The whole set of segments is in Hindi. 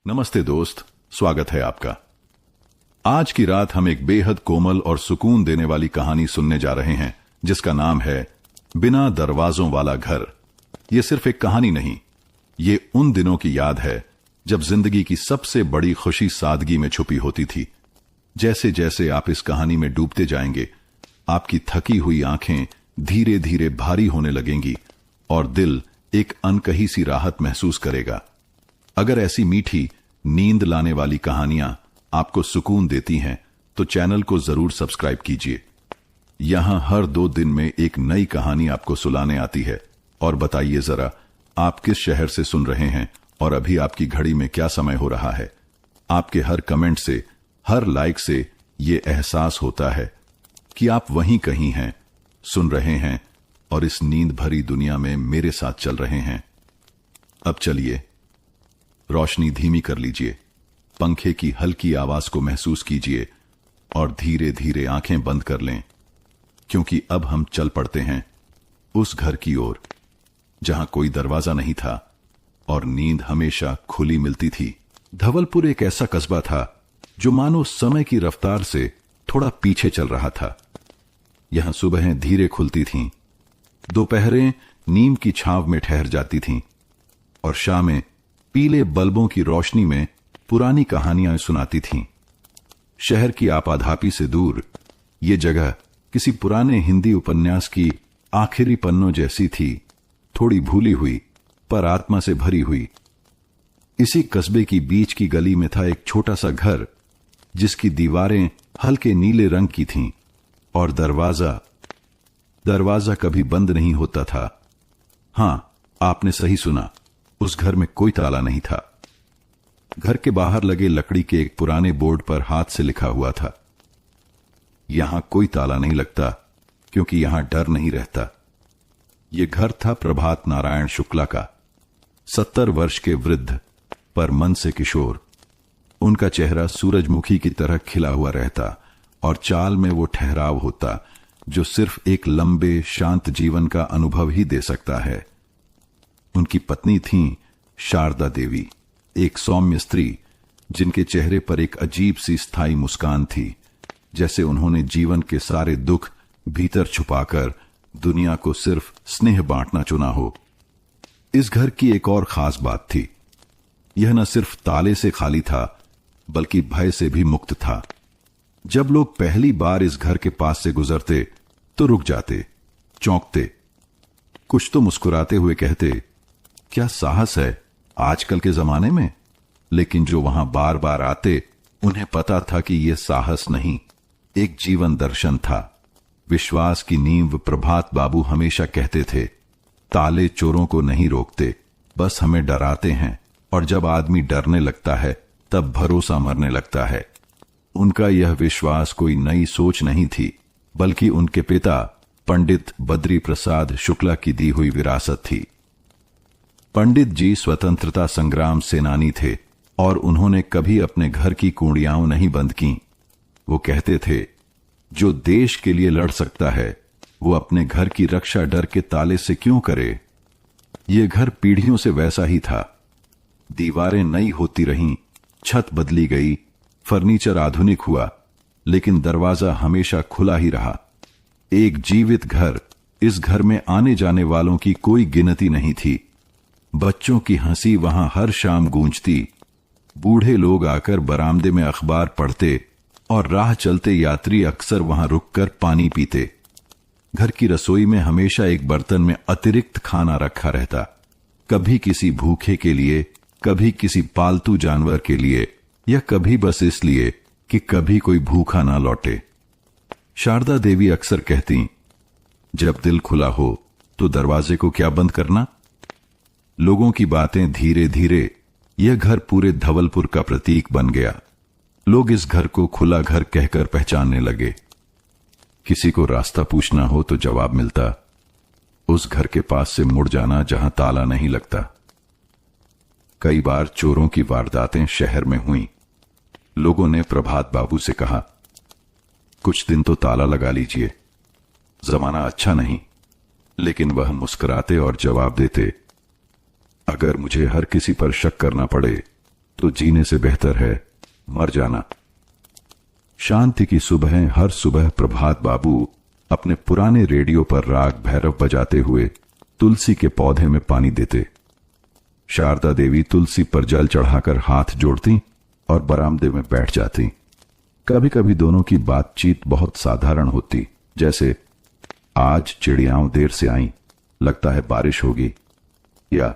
नमस्ते दोस्त, स्वागत है आपका। आज की रात हम एक बेहद कोमल और सुकून देने वाली कहानी सुनने जा रहे हैं जिसका नाम है बिना दरवाजों वाला घर। ये सिर्फ एक कहानी नहीं, ये उन दिनों की याद है जब जिंदगी की सबसे बड़ी खुशी सादगी में छुपी होती थी। जैसे जैसे आप इस कहानी में डूबते जाएंगे, आपकी थकी हुई आंखें धीरे धीरे भारी होने लगेंगी और दिल एक अनकही सी राहत महसूस करेगा। अगर ऐसी मीठी नींद लाने वाली कहानियां आपको सुकून देती हैं तो चैनल को जरूर सब्सक्राइब कीजिए। यहां हर 2 दिन में एक नई कहानी आपको सुनाने आती है। और बताइए जरा, आप किस शहर से सुन रहे हैं और अभी आपकी घड़ी में क्या समय हो रहा है। आपके हर कमेंट से, हर लाइक से ये एहसास होता है कि आप वहीं कहीं हैं, सुन रहे हैं और इस नींद भरी दुनिया में मेरे साथ चल रहे हैं। अब चलिए, रोशनी धीमी कर लीजिए, पंखे की हल्की आवाज को महसूस कीजिए और धीरे धीरे आंखें बंद कर लें, क्योंकि अब हम चल पड़ते हैं उस घर की ओर जहां कोई दरवाजा नहीं था और नींद हमेशा खुली मिलती थी। धवलपुर एक ऐसा कस्बा था जो मानो समय की रफ्तार से थोड़ा पीछे चल रहा था। यहां सुबहें धीरे खुलती थीं, दोपहरें नीम की छांव में ठहर जाती थीं और शामें पीले बल्बों की रोशनी में पुरानी कहानियां सुनाती थीं। शहर की आपाधापी से दूर ये जगह किसी पुराने हिंदी उपन्यास की आखिरी पन्नों जैसी थी, थोड़ी भूली हुई पर आत्मा से भरी हुई। इसी कस्बे की बीच की गली में था एक छोटा सा घर जिसकी दीवारें हल्के नीले रंग की थीं और दरवाजा कभी बंद नहीं होता था। हां, आपने सही सुना, उस घर में कोई ताला नहीं था। घर के बाहर लगे लकड़ी के एक पुराने बोर्ड पर हाथ से लिखा हुआ था, यहां कोई ताला नहीं लगता क्योंकि यहां डर नहीं रहता। यह घर था प्रभात नारायण शुक्ला का, 70 वर्ष के वृद्ध पर मन से किशोर। उनका चेहरा सूरजमुखी की तरह खिला हुआ रहता और चाल में वो ठहराव होता जो सिर्फ एक लंबे शांत जीवन का अनुभव ही दे सकता है। उनकी पत्नी थीं शारदा देवी, एक सौम्य स्त्री जिनके चेहरे पर एक अजीब सी स्थायी मुस्कान थी, जैसे उन्होंने जीवन के सारे दुख भीतर छुपाकर दुनिया को सिर्फ स्नेह बांटना चुना हो। इस घर की एक और खास बात थी, यह न सिर्फ ताले से खाली था बल्कि भय से भी मुक्त था। जब लोग पहली बार इस घर के पास से गुजरते तो रुक जाते, चौंकते, कुछ तो मुस्कुराते हुए कहते, क्या साहस है आजकल के जमाने में। लेकिन जो वहां बार बार आते उन्हें पता था कि यह साहस नहीं, एक जीवन दर्शन था, विश्वास की नींव। प्रभात बाबू हमेशा कहते थे, ताले चोरों को नहीं रोकते, बस हमें डराते हैं, और जब आदमी डरने लगता है तब भरोसा मरने लगता है। उनका यह विश्वास कोई नई सोच नहीं थी, बल्कि उनके पिता पंडित बद्री प्रसाद शुक्ला की दी हुई विरासत थी। पंडित जी स्वतंत्रता संग्राम सेनानी थे और उन्होंने कभी अपने घर की कुंडियां नहीं बंद की। वो कहते थे, जो देश के लिए लड़ सकता है वो अपने घर की रक्षा डर के ताले से क्यों करे। ये घर पीढ़ियों से वैसा ही था। दीवारें नई होती रहीं, छत बदली गई, फर्नीचर आधुनिक हुआ, लेकिन दरवाजा हमेशा खुला ही रहा। एक जीवित घर। इस घर में आने जाने वालों की कोई गिनती नहीं थी। बच्चों की हंसी वहां हर शाम गूंजती, बूढ़े लोग आकर बरामदे में अखबार पढ़ते और राह चलते यात्री अक्सर वहां रुककर पानी पीते। घर की रसोई में हमेशा एक बर्तन में अतिरिक्त खाना रखा रहता, कभी किसी भूखे के लिए, कभी किसी पालतू जानवर के लिए, या कभी बस इसलिए कि कभी कोई भूखा ना लौटे। शारदा देवी अक्सर कहती, जब दिल खुला हो तो दरवाजे को क्या बंद करना। लोगों की बातें धीरे धीरे यह घर पूरे धवलपुर का प्रतीक बन गया। लोग इस घर को खुला घर कहकर पहचानने लगे। किसी को रास्ता पूछना हो तो जवाब मिलता, उस घर के पास से मुड़ जाना जहां ताला नहीं लगता। कई बार चोरों की वारदातें शहर में हुई। लोगों ने प्रभात बाबू से कहा, कुछ दिन तो ताला लगा लीजिए, जमाना अच्छा नहीं। लेकिन वह मुस्कुराते और जवाब देते, अगर मुझे हर किसी पर शक करना पड़े तो जीने से बेहतर है मर जाना। शांति की सुबह हर सुबह प्रभात बाबू अपने पुराने रेडियो पर राग भैरव बजाते हुए तुलसी के पौधे में पानी देते। शारदा देवी तुलसी पर जल चढ़ाकर हाथ जोड़ती और बरामदे में बैठ जाती। कभी कभी दोनों की बातचीत बहुत साधारण होती, जैसे आज चिड़ियाओं देर से आईं, लगता है बारिश होगी, या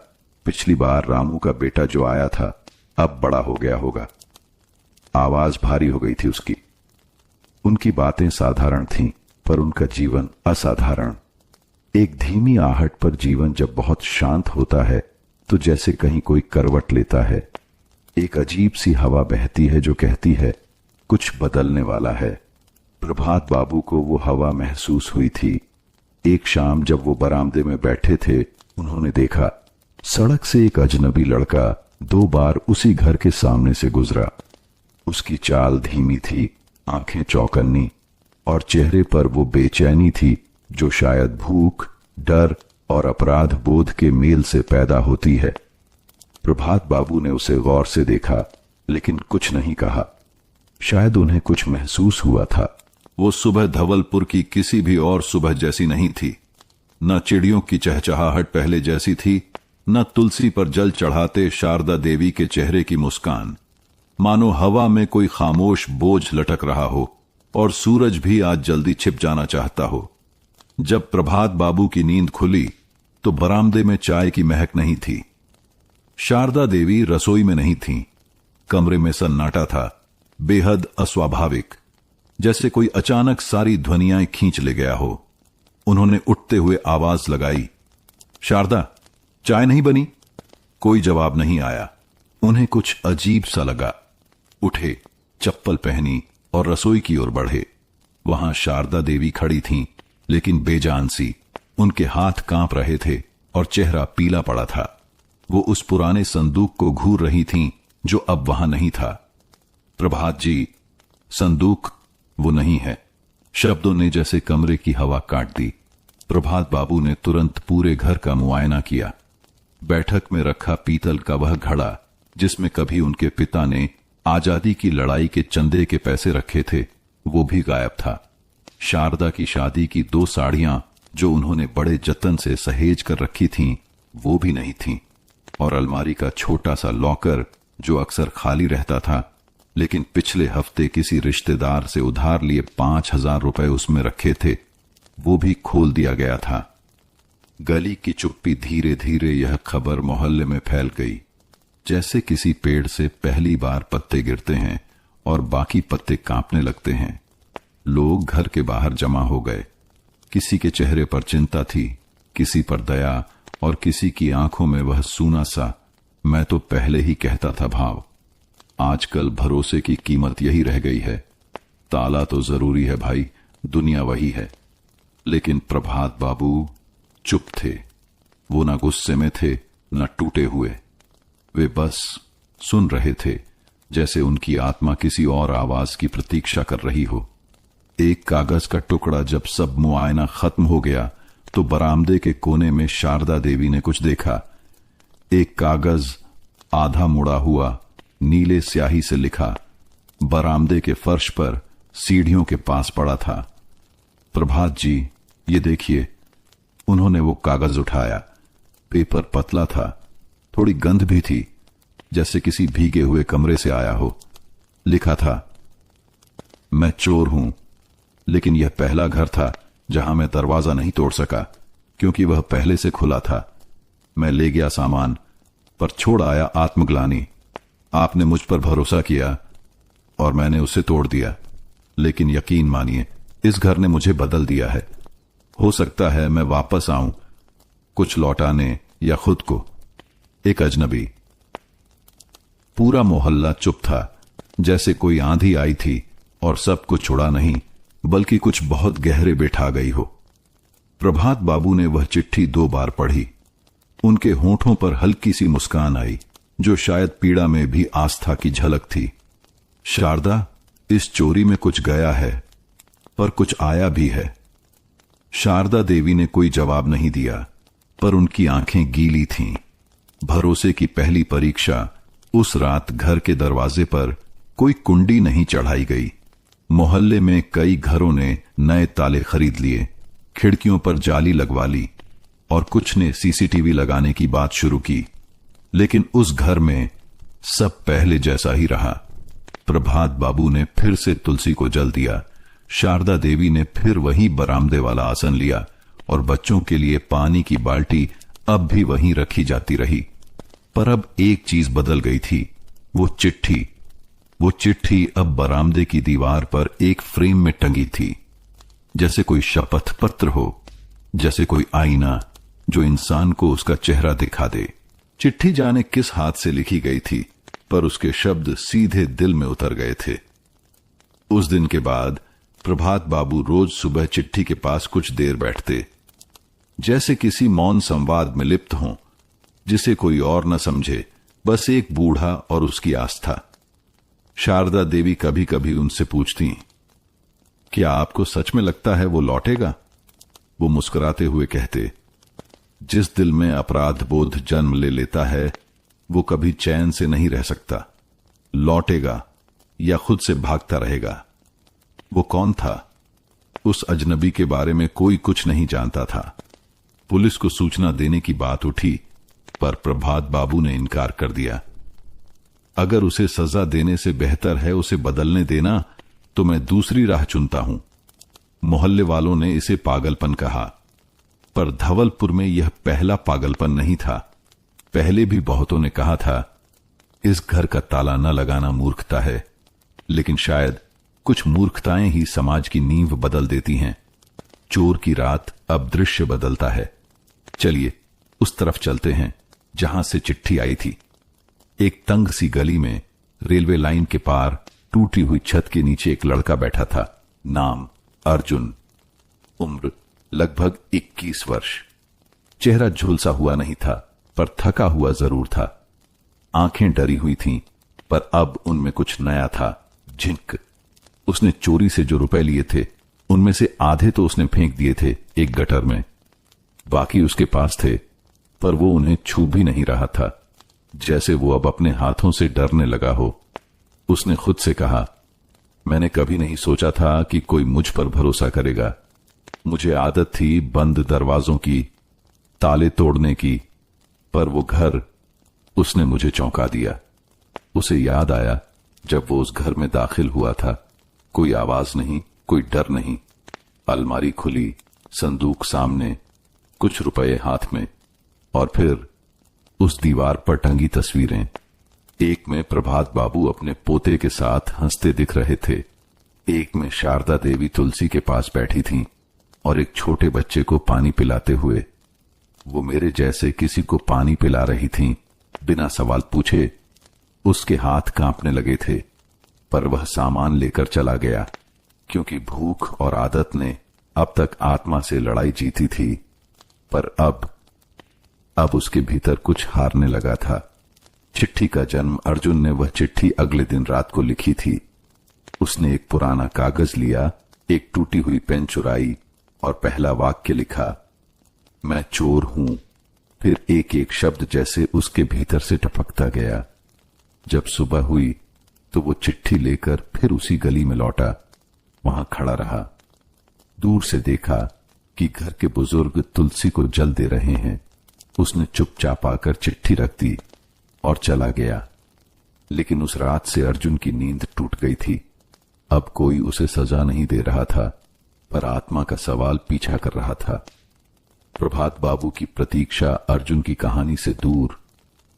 पिछली बार रामू का बेटा जो आया था अब बड़ा हो गया होगा, आवाज भारी हो गई थी उसकी। उनकी बातें साधारण थीं, पर उनका जीवन असाधारण। एक धीमी आहट पर जीवन जब बहुत शांत होता है तो जैसे कहीं कोई करवट लेता है। एक अजीब सी हवा बहती है जो कहती है कुछ बदलने वाला है। प्रभात बाबू को वो हवा महसूस हुई थी। एक शाम जब वो बरामदे में बैठे थे, उन्होंने देखा सड़क से एक अजनबी लड़का 2 बार उसी घर के सामने से गुजरा। उसकी चाल धीमी थी, आंखें चौकन्नी, और चेहरे पर वो बेचैनी थी जो शायद भूख, डर और अपराध बोध के मेल से पैदा होती है। प्रभात बाबू ने उसे गौर से देखा, लेकिन कुछ नहीं कहा। शायद उन्हें कुछ महसूस हुआ था। वो सुबह धवलपुर की किसी भी और सुबह जैसी नहीं थी। न चिड़ियों की चहचहाहट पहले जैसी थी, न तुलसी पर जल चढ़ाते शारदा देवी के चेहरे की मुस्कान। मानो हवा में कोई खामोश बोझ लटक रहा हो और सूरज भी आज जल्दी छिप जाना चाहता हो। जब प्रभात बाबू की नींद खुली तो बरामदे में चाय की महक नहीं थी। शारदा देवी रसोई में नहीं थीं। कमरे में सन्नाटा था, बेहद अस्वाभाविक, जैसे कोई अचानक सारी ध्वनियां खींच ले गया हो। उन्होंने उठते हुए आवाज लगाई, शारदा, चाय नहीं बनी? कोई जवाब नहीं आया। उन्हें कुछ अजीब सा लगा। उठे, चप्पल पहनी और रसोई की ओर बढ़े। वहां शारदा देवी खड़ी थीं, लेकिन बेजान सी। उनके हाथ कांप रहे थे और चेहरा पीला पड़ा था। वो उस पुराने संदूक को घूर रही थीं जो अब वहां नहीं था। प्रभात जी, संदूक वो नहीं है। शब्दों ने जैसे कमरे की हवा काट दी। प्रभात बाबू ने तुरंत पूरे घर का मुआयना किया। बैठक में रखा पीतल का वह घड़ा जिसमें कभी उनके पिता ने आजादी की लड़ाई के चंदे के पैसे रखे थे, वो भी गायब था। शारदा की शादी की 2 साड़ियां जो उन्होंने बड़े जतन से सहेज कर रखी थीं, वो भी नहीं थीं। और अलमारी का छोटा सा लॉकर जो अक्सर खाली रहता था, लेकिन पिछले हफ्ते किसी रिश्तेदार से उधार लिए 5,000 रुपए उसमें रखे थे, वो भी खोल दिया गया था। गली की चुप्पी धीरे धीरे यह खबर मोहल्ले में फैल गई, जैसे किसी पेड़ से पहली बार पत्ते गिरते हैं और बाकी पत्ते कांपने लगते हैं। लोग घर के बाहर जमा हो गए। किसी के चेहरे पर चिंता थी, किसी पर दया, और किसी की आंखों में वह सूना सा मैं तो पहले ही कहता था भाव। आजकल भरोसे की कीमत यही रह गई है। ताला तो जरूरी है भाई, दुनिया वही है। लेकिन प्रभात बाबू चुप थे। वो ना गुस्से में थे, न टूटे हुए। वे बस सुन रहे थे, जैसे उनकी आत्मा किसी और आवाज की प्रतीक्षा कर रही हो। एक कागज का टुकड़ा जब सब मुआयना खत्म हो गया तो बरामदे के कोने में शारदा देवी ने कुछ देखा। एक कागज आधा मुड़ा हुआ, नीले स्याही से लिखा, बरामदे के फर्श पर सीढ़ियों के पास पड़ा था। प्रभात जी, ये देखिए। उन्होंने वो कागज उठाया। पेपर पतला था, थोड़ी गंध भी थी, जैसे किसी भीगे हुए कमरे से आया हो। लिखा था, मैं चोर हूं, लेकिन यह पहला घर था जहां मैं दरवाजा नहीं तोड़ सका, क्योंकि वह पहले से खुला था। मैं ले गया सामान, पर छोड़ आया आत्मग्लानि। आपने मुझ पर भरोसा किया और मैंने उसे तोड़ दिया। लेकिन यकीन मानिए, इस घर ने मुझे बदल दिया है। हो सकता है मैं वापस आऊं, कुछ लौटाने या खुद को। एक अजनबी। पूरा मोहल्ला चुप था, जैसे कोई आंधी आई थी और सब कुछ उड़ा नहीं, बल्कि कुछ बहुत गहरे बैठा गई हो। प्रभात बाबू ने वह चिट्ठी 2 बार पढ़ी। उनके होठों पर हल्की सी मुस्कान आई, जो शायद पीड़ा में भी आस्था की झलक थी। शारदा, इस चोरी में कुछ गया है, पर कुछ आया भी है। शारदा देवी ने कोई जवाब नहीं दिया, पर उनकी आंखें गीली थीं। भरोसे की पहली परीक्षा उस रात घर के दरवाजे पर कोई कुंडी नहीं चढ़ाई गई। मोहल्ले में कई घरों ने नए ताले खरीद लिए, खिड़कियों पर जाली लगवा ली और कुछ ने सीसीटीवी लगाने की बात शुरू की। लेकिन उस घर में सब पहले जैसा ही रहा। प्रभात बाबू ने फिर से तुलसी को जल दिया, शारदा देवी ने फिर वही बरामदे वाला आसन लिया और बच्चों के लिए पानी की बाल्टी अब भी वहीं रखी जाती रही। पर अब एक चीज बदल गई थी, वो चिट्ठी। वो चिट्ठी अब बरामदे की दीवार पर एक फ्रेम में टंगी थी, जैसे कोई शपथ पत्र हो, जैसे कोई आईना जो इंसान को उसका चेहरा दिखा दे। चिट्ठी जाने किस हाथ से लिखी गई थी, पर उसके शब्द सीधे दिल में उतर गए थे। उस दिन के बाद प्रभात बाबू रोज सुबह चिट्ठी के पास कुछ देर बैठते, जैसे किसी मौन संवाद में लिप्त हों, जिसे कोई और न समझे, बस एक बूढ़ा और उसकी आस्था। शारदा देवी कभी कभी उनसे पूछती, क्या आपको सच में लगता है वो लौटेगा? वो मुस्कुराते हुए कहते, जिस दिल में अपराध बोध जन्म ले लेता है वो कभी चैन से नहीं रह सकता। लौटेगा या खुद से भागता रहेगा। वो कौन था? उस अजनबी के बारे में कोई कुछ नहीं जानता था। पुलिस को सूचना देने की बात उठी, पर प्रभात बाबू ने इनकार कर दिया। अगर उसे सजा देने से बेहतर है उसे बदलने देना, तो मैं दूसरी राह चुनता हूं। मोहल्ले वालों ने इसे पागलपन कहा, पर धवलपुर में यह पहला पागलपन नहीं था। पहले भी बहुतों ने कहा था, इस घर का ताला न लगाना मूर्खता है, लेकिन शायद कुछ मूर्खताएं ही समाज की नींव बदल देती हैं। चोर की रात अब दृश्य बदलता है। चलिए उस तरफ चलते हैं जहां से चिट्ठी आई थी। एक तंग सी गली में रेलवे लाइन के पार टूटी हुई छत के नीचे एक लड़का बैठा था। नाम अर्जुन, उम्र लगभग 21 वर्ष। चेहरा झुलसा हुआ नहीं था, पर थका हुआ जरूर था। आंखें डरी हुई थीं, पर अब उनमें कुछ नया था, झिंक। उसने चोरी से जो रुपए लिए थे उनमें से आधे तो उसने फेंक दिए थे एक गटर में, बाकी उसके पास थे, पर वो उन्हें छू भी नहीं रहा था, जैसे वो अब अपने हाथों से डरने लगा हो। उसने खुद से कहा, मैंने कभी नहीं सोचा था कि कोई मुझ पर भरोसा करेगा। मुझे आदत थी बंद दरवाजों की, ताले तोड़ने की, पर वो घर, उसने मुझे चौंका दिया। उसे याद आया जब वो उस घर में दाखिल हुआ था। कोई आवाज नहीं, कोई डर नहीं। अलमारी खुली, संदूक सामने, कुछ रुपए हाथ में, और फिर उस दीवार पर टंगी तस्वीरें। एक में प्रभात बाबू अपने पोते के साथ हंसते दिख रहे थे, एक में शारदा देवी तुलसी के पास बैठी थीं और एक छोटे बच्चे को पानी पिलाते हुए। वो मेरे जैसे किसी को पानी पिला रही थीं, बिना सवाल पूछे। उसके हाथ कांपने लगे थे, पर वह सामान लेकर चला गया, क्योंकि भूख और आदत ने अब तक आत्मा से लड़ाई जीती थी। पर अब उसके भीतर कुछ हारने लगा था। चिट्ठी का जन्म अर्जुन ने वह चिट्ठी अगले दिन रात को लिखी थी। उसने एक पुराना कागज लिया, एक टूटी हुई पेन चुराई और पहला वाक्य लिखा, मैं चोर हूं। फिर एक एक शब्द जैसे उसके भीतर से टपकता गया। जब सुबह हुई तो वो चिट्ठी लेकर फिर उसी गली में लौटा। वहां खड़ा रहा। दूर से देखा कि घर के बुजुर्ग तुलसी को जल दे रहे हैं। उसने चुपचाप आकर चिट्ठी रख दी और चला गया। लेकिन उस रात से अर्जुन की नींद टूट गई थी। अब कोई उसे सजा नहीं दे रहा था, पर आत्मा का सवाल पीछा कर रहा था। प्रभात बाबू की प्रतीक्षा अर्जुन की कहानी से दूर।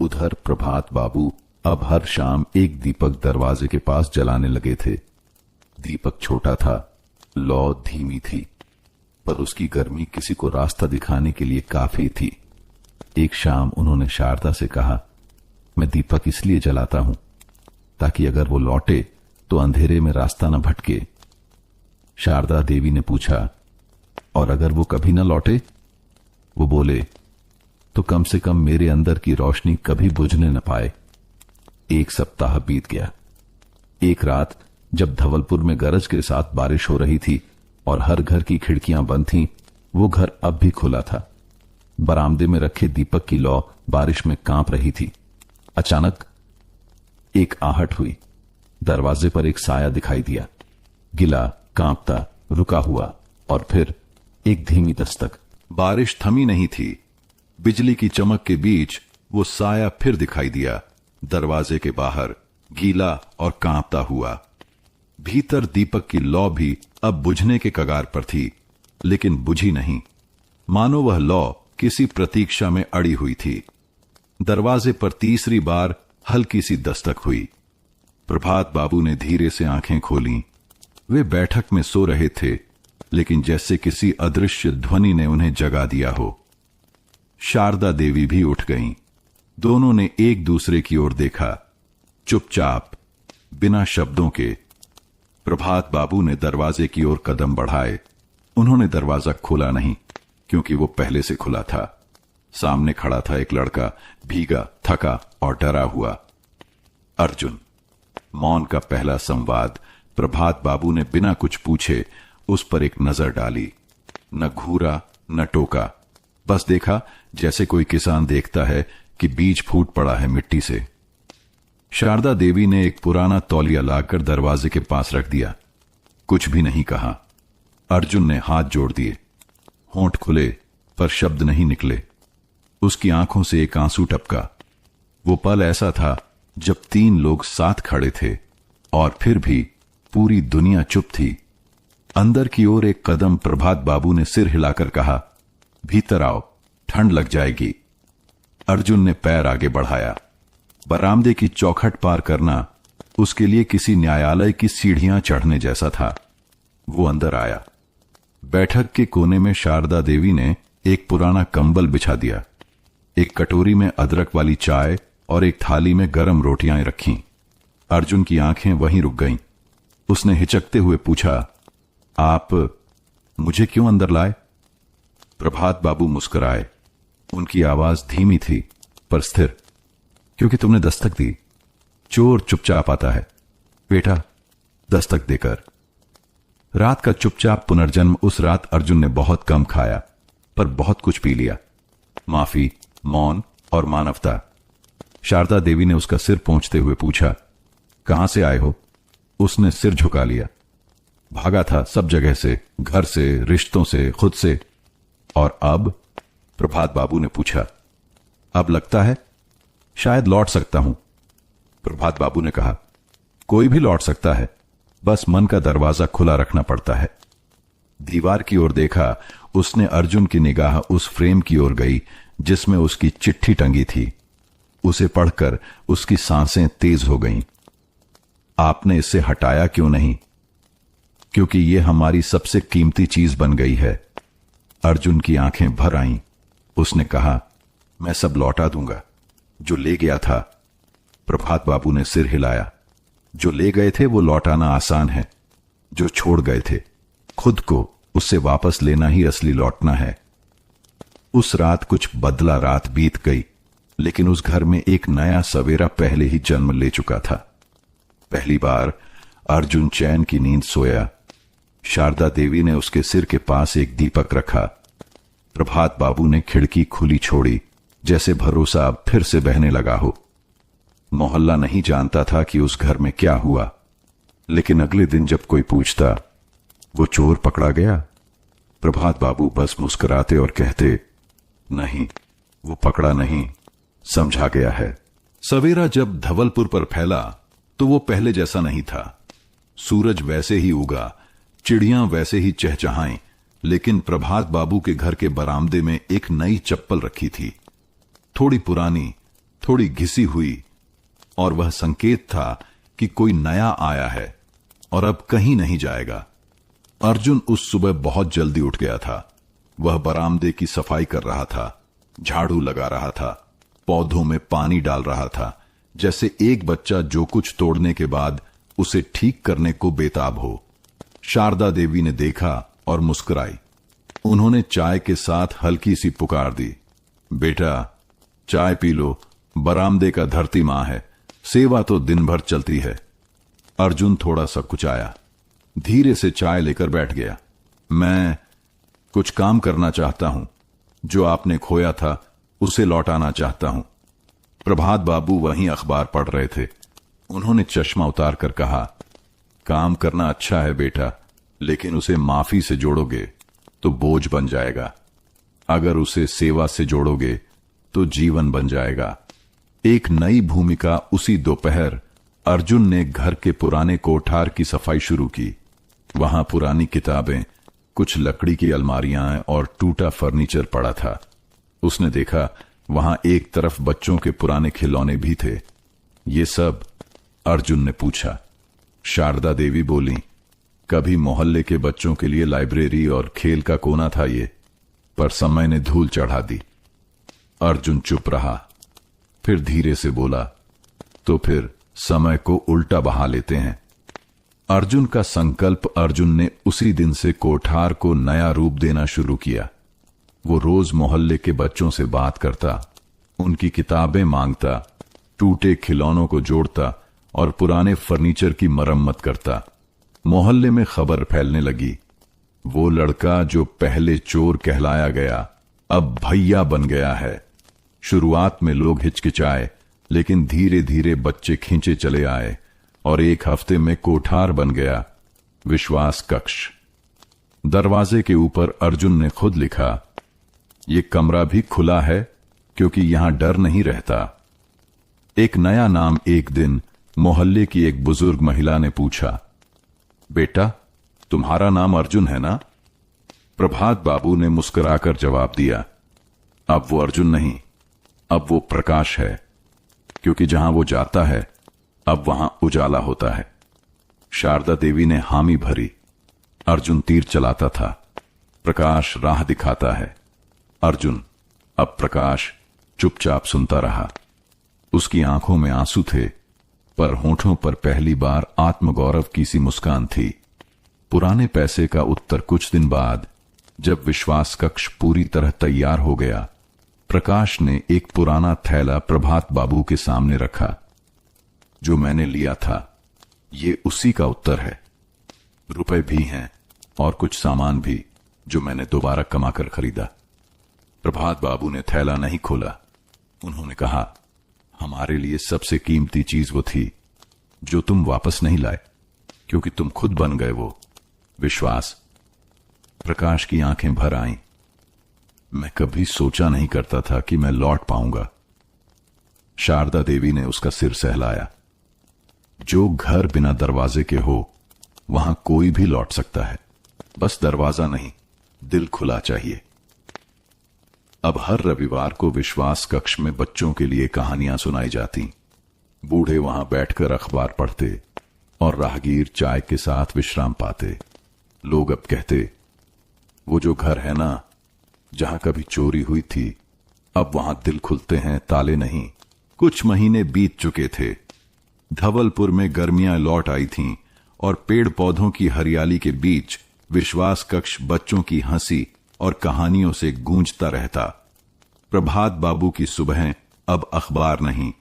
उधर प्रभात बाबू अब हर शाम एक दीपक दरवाजे के पास जलाने लगे थे। दीपक छोटा था, लौ धीमी थी, पर उसकी गर्मी किसी को रास्ता दिखाने के लिए काफी थी। एक शाम उन्होंने शारदा से कहा, मैं दीपक इसलिए जलाता हूं ताकि अगर वो लौटे तो अंधेरे में रास्ता न भटके। शारदा देवी ने पूछा, और अगर वो कभी न लौटे? वो बोले, तो कम से कम मेरे अंदर की रोशनी कभी बुझने न पाए। एक सप्ताह बीत गया। एक रात जब धवलपुर में गरज के साथ बारिश हो रही थी और हर घर की खिड़कियां बंद थीं, वो घर अब भी खुला था। बरामदे में रखे दीपक की लौ बारिश में कांप रही थी। अचानक एक आहट हुई। दरवाजे पर एक साया दिखाई दिया, गिला, कांपता, रुका हुआ, और फिर एक धीमी दस्तक। बारिश थमी नहीं थी। बिजली की चमक के बीच वो साया फिर दिखाई दिया, दरवाजे के बाहर, गीला और कांपता हुआ। भीतर दीपक की लौ भी अब बुझने के कगार पर थी, लेकिन बुझी नहीं, मानो वह लौ किसी प्रतीक्षा में अड़ी हुई थी। दरवाजे पर तीसरी बार हल्की सी दस्तक हुई। प्रभात बाबू ने धीरे से आंखें खोलीं। वे बैठक में सो रहे थे, लेकिन जैसे किसी अदृश्य ध्वनि ने उन्हें जगा दिया हो। शारदा देवी भी उठ गईं। दोनों ने एक दूसरे की ओर देखा, चुपचाप, बिना शब्दों के। प्रभात बाबू ने दरवाजे की ओर कदम बढ़ाए। उन्होंने दरवाजा खोला नहीं, क्योंकि वो पहले से खुला था। सामने खड़ा था एक लड़का, भीगा, थका और डरा हुआ। अर्जुन। मौन का पहला संवाद। प्रभात बाबू ने बिना कुछ पूछे उस पर एक नजर डाली। न घूरा, न टोका, बस देखा जैसे कोई किसान देखता है कि बीज फूट पड़ा है मिट्टी से। शारदा देवी ने एक पुराना तौलिया लाकर दरवाजे के पास रख दिया। कुछ भी नहीं कहा। अर्जुन ने हाथ जोड़ दिए। होंठ खुले, पर शब्द नहीं निकले। उसकी आंखों से एक आंसू टपका। वो पल ऐसा था जब तीन लोग साथ खड़े थे, और फिर भी पूरी दुनिया चुप थी। अंदर की ओर एक कदम प्रभात बाबू ने सिर हिलाकर कहा, भीतर आओ, ठंड लग जाएगी। अर्जुन ने पैर आगे बढ़ाया। बरामदे की चौखट पार करना उसके लिए किसी न्यायालय की सीढ़ियां चढ़ने जैसा था। वो अंदर आया। बैठक के कोने में शारदा देवी ने एक पुराना कंबल बिछा दिया। एक कटोरी में अदरक वाली चाय और एक थाली में गरम रोटियां रखीं। अर्जुन की आंखें वहीं रुक गईं। उसने हिचकते हुए पूछा, आप मुझे क्यों अंदर लाए? प्रभात बाबू मुस्कुराए। उनकी आवाज धीमी थी, पर स्थिर। क्योंकि तुमने दस्तक दी। चोर चुपचाप आता है बेटा, दस्तक देकर। रात का चुपचाप पुनर्जन्म। उस रात अर्जुन ने बहुत कम खाया, पर बहुत कुछ पी लिया। माफी, मौन और मानवता। शारदा देवी ने उसका सिर पोंछते हुए पूछा, कहां से आए हो? उसने सिर झुका लिया। भागा था सब जगह से, घर से, रिश्तों से, खुद से। और अब? प्रभात बाबू ने पूछा। अब लगता है शायद लौट सकता हूं। प्रभात बाबू ने कहा, कोई भी लौट सकता है, बस मन का दरवाजा खुला रखना पड़ता है। दीवार की ओर देखा। उसने अर्जुन की निगाह उस फ्रेम की ओर गई जिसमें उसकी चिट्ठी टंगी थी। उसे पढ़कर उसकी सांसें तेज हो गईं। आपने इसे हटाया क्यों नहीं? क्योंकि यह हमारी सबसे कीमती चीज बन गई है। अर्जुन की आंखें भर आईं। उसने कहा, मैं सब लौटा दूंगा जो ले गया था। प्रभात बाबू ने सिर हिलाया। जो ले गए थे वो लौटाना आसान है, जो छोड़ गए थे खुद को उससे वापस लेना ही असली लौटना है। उस रात कुछ बदला रात बीत गई, लेकिन उस घर में एक नया सवेरा पहले ही जन्म ले चुका था। पहली बार अर्जुन चैन की नींद सोया। शारदा देवी ने उसके सिर के पास एक दीपक रखा। प्रभात बाबू ने खिड़की खुली छोड़ी, जैसे भरोसा अब फिर से बहने लगा हो। मोहल्ला नहीं जानता था कि उस घर में क्या हुआ, लेकिन अगले दिन जब कोई पूछता, वो चोर पकड़ा गया, प्रभात बाबू बस मुस्कुराते और कहते, नहीं, वो पकड़ा नहीं, समझा गया है। सवेरा जब धवलपुर पर फैला तो वो पहले जैसा नहीं था। सूरज वैसे ही उगा, चिड़ियां वैसे ही चहचहाएं, लेकिन प्रभात बाबू के घर के बरामदे में एक नई चप्पल रखी थी, थोड़ी पुरानी, थोड़ी घिसी हुई, और वह संकेत था कि कोई नया आया है और अब कहीं नहीं जाएगा। अर्जुन उस सुबह बहुत जल्दी उठ गया था। वह बरामदे की सफाई कर रहा था, झाड़ू लगा रहा था, पौधों में पानी डाल रहा था, जैसे एक बच्चा जो कुछ तोड़ने के बाद उसे ठीक करने को बेताब हो। शारदा देवी ने देखा और मुस्कुराई। उन्होंने चाय के साथ हल्की सी पुकार दी, बेटा चाय पी लो, बरामदे का धरती मां है, सेवा तो दिन भर चलती है। अर्जुन थोड़ा सा कुचाया, धीरे से चाय लेकर बैठ गया। मैं कुछ काम करना चाहता हूं, जो आपने खोया था उसे लौटाना चाहता हूं। प्रभात बाबू वहीं अखबार पढ़ रहे थे। उन्होंने चश्मा उतार कर कहा, काम करना अच्छा है बेटा, लेकिन उसे माफी से जोड़ोगे तो बोझ बन जाएगा। अगर उसे सेवा से जोड़ोगे तो जीवन बन जाएगा। एक नई भूमिका। उसी दोपहर अर्जुन ने घर के पुराने कोठार की सफाई शुरू की। वहां पुरानी किताबें, कुछ लकड़ी की अलमारियां और टूटा फर्नीचर पड़ा था। उसने देखा वहां एक तरफ बच्चों के पुराने खिलौने भी थे। ये सब? अर्जुन ने पूछा। शारदा देवी बोली, कभी मोहल्ले के बच्चों के लिए लाइब्रेरी और खेल का कोना था ये, पर समय ने धूल चढ़ा दी। अर्जुन चुप रहा, फिर धीरे से बोला, तो फिर समय को उल्टा बहा लेते हैं। अर्जुन का संकल्प। अर्जुन ने उसी दिन से कोठार को नया रूप देना शुरू किया। वो रोज मोहल्ले के बच्चों से बात करता, उनकी किताबें मांगता, टूटे खिलौनों को जोड़ता और पुराने फर्नीचर की मरम्मत करता। मोहल्ले में खबर फैलने लगी, वो लड़का जो पहले चोर कहलाया गया अब भैया बन गया है। शुरुआत में लोग हिचकिचाए, लेकिन धीरे धीरे बच्चे खींचे चले आए और एक हफ्ते में कोठार बन गया, विश्वास कक्ष। दरवाजे के ऊपर अर्जुन ने खुद लिखा, ये कमरा भी खुला है क्योंकि यहां डर नहीं रहता। एक नया नाम। एक दिन मोहल्ले की एक बुजुर्ग महिला ने पूछा, बेटा तुम्हारा नाम अर्जुन है ना? प्रभात बाबू ने मुस्कुराकर जवाब दिया, अब वो अर्जुन नहीं, अब वो प्रकाश है, क्योंकि जहां वो जाता है अब वहां उजाला होता है। शारदा देवी ने हामी भरी। अर्जुन तीर चलाता था, प्रकाश राह दिखाता है। अर्जुन, अब प्रकाश चुपचाप सुनता रहा। उसकी आंखों में आंसू थे, पर होठों पर पहली बार आत्मगौरव की सी मुस्कान थी। पुराने पैसे का उत्तर। कुछ दिन बाद जब विश्वास कक्ष पूरी तरह तैयार हो गया, प्रकाश ने एक पुराना थैला प्रभात बाबू के सामने रखा। जो मैंने लिया था, ये उसी का उत्तर है। रुपए भी हैं और कुछ सामान भी जो मैंने दोबारा कमाकर खरीदा। प्रभात बाबू ने थैला नहीं खोला। उन्होंने कहा, हमारे लिए सबसे कीमती चीज वो थी जो तुम वापस नहीं लाए, क्योंकि तुम खुद बन गए वो विश्वास। प्रकाश की आंखें भर आईं। मैं कभी सोचा नहीं करता था कि मैं लौट पाऊंगा। शारदा देवी ने उसका सिर सहलाया। जो घर बिना दरवाजे के हो, वहां कोई भी लौट सकता है, बस दरवाजा नहीं, दिल खुला चाहिए। अब हर रविवार को विश्वास कक्ष में बच्चों के लिए कहानियां सुनाई जाती। बूढ़े वहां बैठकर अखबार पढ़ते और राहगीर चाय के साथ विश्राम पाते। लोग अब कहते, वो जो घर है ना, जहां कभी चोरी हुई थी, अब वहां दिल खुलते हैं, ताले नहीं। कुछ महीने बीत चुके थे। धवलपुर में गर्मियां लौट आई थीं और पेड़ पौधों की हरियाली के बीच विश्वास कक्ष बच्चों की हंसी और कहानियों से गूंजता रहता। प्रभात बाबू की सुबहें अब अखबार नहीं,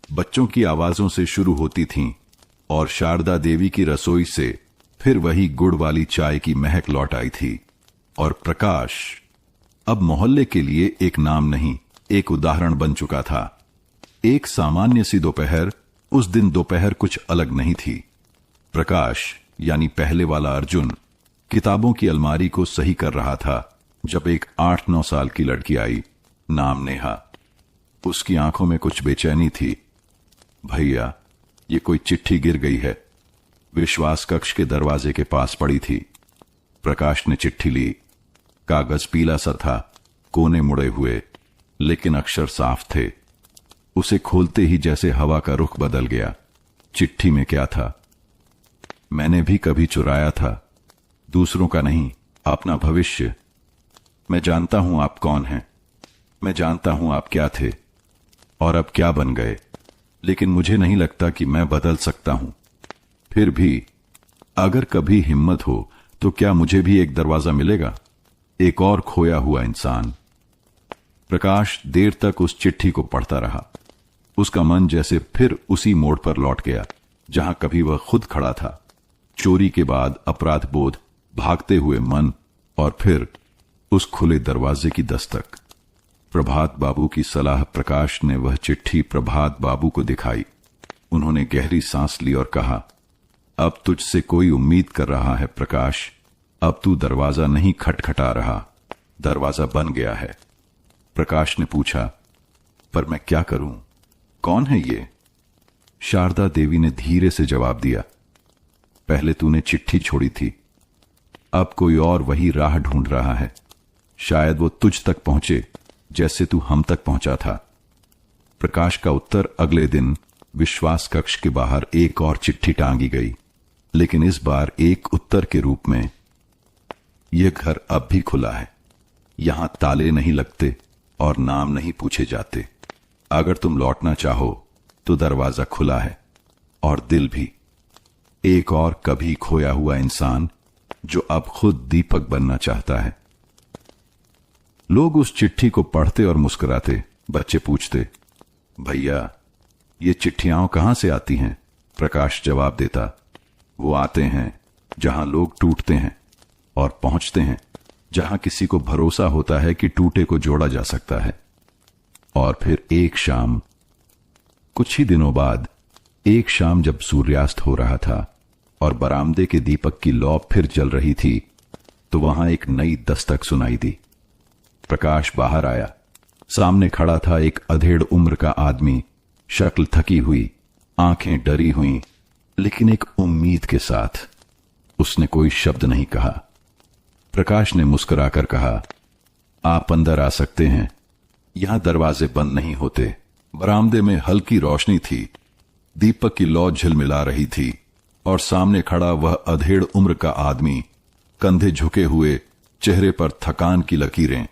बच्चों की आवाजों से शुरू होती थीं और शारदा देवी की रसोई से फिर वही गुड़ वाली चाय की महक लौट आई थी। और प्रकाश अब मोहल्ले के लिए एक नाम नहीं, एक उदाहरण बन चुका था। एक सामान्य सी दोपहर। उस दिन दोपहर कुछ अलग नहीं थी। प्रकाश यानी पहले वाला अर्जुन किताबों की अलमारी को सही कर रहा था जब एक 8-9 साल की लड़की आई, नाम नेहा। उसकी आंखों में कुछ बेचैनी थी। भैया, ये कोई चिट्ठी गिर गई है। विश्वास कक्ष के दरवाजे के पास पड़ी थी। प्रकाश ने चिट्ठी ली। कागज पीला सा था, कोने मुड़े हुए, लेकिन अक्षर साफ थे। उसे खोलते ही जैसे हवा का रुख बदल गया। चिट्ठी में क्या था? मैंने भी कभी चुराया था, दूसरों का नहीं, अपना भविष्य। मैं जानता हूं आप कौन हैं, मैं जानता हूं आप क्या थे और अब क्या बन गए, लेकिन मुझे नहीं लगता कि मैं बदल सकता हूं। फिर भी अगर कभी हिम्मत हो तो क्या मुझे भी एक दरवाजा मिलेगा, एक और खोया हुआ इंसान। प्रकाश देर तक उस चिट्ठी को पढ़ता रहा। उसका मन जैसे फिर उसी मोड़ पर लौट गया जहां कभी वह खुद खड़ा था। चोरी के बाद अपराध बोध, भागते हुए मन और फिर उस खुले दरवाजे की दस्तक। प्रभात बाबू की सलाह। प्रकाश ने वह चिट्ठी प्रभात बाबू को दिखाई। उन्होंने गहरी सांस ली और कहा, अब तुझसे कोई उम्मीद कर रहा है प्रकाश। अब तू दरवाजा नहीं खटखटा रहा, दरवाजा बन गया है। प्रकाश ने पूछा, पर मैं क्या करूं? कौन है ये? शारदा देवी ने धीरे से जवाब दिया, पहले तूने चिट्ठी छोड़ी थी, अब कोई और वही राह ढूंढ रहा है। शायद वो तुझ तक पहुंचे जैसे तू हम तक पहुंचा था। प्रकाश का उत्तर अगले दिन विश्वास कक्ष के बाहर एक और चिट्ठी टांगी गई, लेकिन इस बार एक उत्तर के रूप में, यह घर अब भी खुला है, यहां ताले नहीं लगते और नाम नहीं पूछे जाते। अगर तुम लौटना चाहो तो दरवाजा खुला है और दिल भी। एक और कभी खोया हुआ इंसान जो अब खुद दीपक बनना चाहता है। लोग उस चिट्ठी को पढ़ते और मुस्कुराते। बच्चे पूछते, भैया ये चिट्ठियां कहां से आती हैं? प्रकाश जवाब देता, वो आते हैं जहां लोग टूटते हैं और पहुंचते हैं जहां किसी को भरोसा होता है कि टूटे को जोड़ा जा सकता है। और फिर एक शाम, कुछ ही दिनों बाद, एक शाम जब सूर्यास्त हो रहा था और बरामदे के दीपक की लौ फिर जल रही थी, तो वहां एक नई दस्तक सुनाई दी। प्रकाश बाहर आया। सामने खड़ा था एक अधेड़ उम्र का आदमी, शक्ल थकी हुई, आंखें डरी हुई, लेकिन एक उम्मीद के साथ। उसने कोई शब्द नहीं कहा। प्रकाश ने मुस्कुराकर कहा, आप अंदर आ सकते हैं, यहां दरवाजे बंद नहीं होते। बरामदे में हल्की रोशनी थी, दीपक की लौ झिलमिला रही थी और सामने खड़ा वह अधेड़ उम्र का आदमी, कंधे झुके हुए, चेहरे पर थकान की लकीरें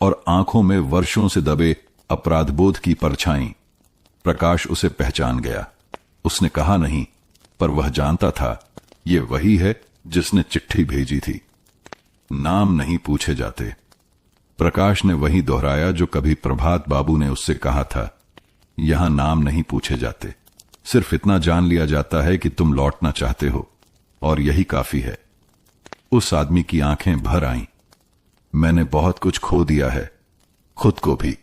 और आंखों में वर्षों से दबे अपराधबोध की परछाई। प्रकाश उसे पहचान गया। उसने कहा नहीं, पर वह जानता था ये वही है जिसने चिट्ठी भेजी थी। नाम नहीं पूछे जाते। प्रकाश ने वही दोहराया जो कभी प्रभात बाबू ने उससे कहा था, यहां नाम नहीं पूछे जाते, सिर्फ इतना जान लिया जाता है कि तुम लौटना चाहते हो, और यही काफी है। उस आदमी की आंखें भर आईं। मैंने बहुत कुछ खो दिया है, खुद को भी,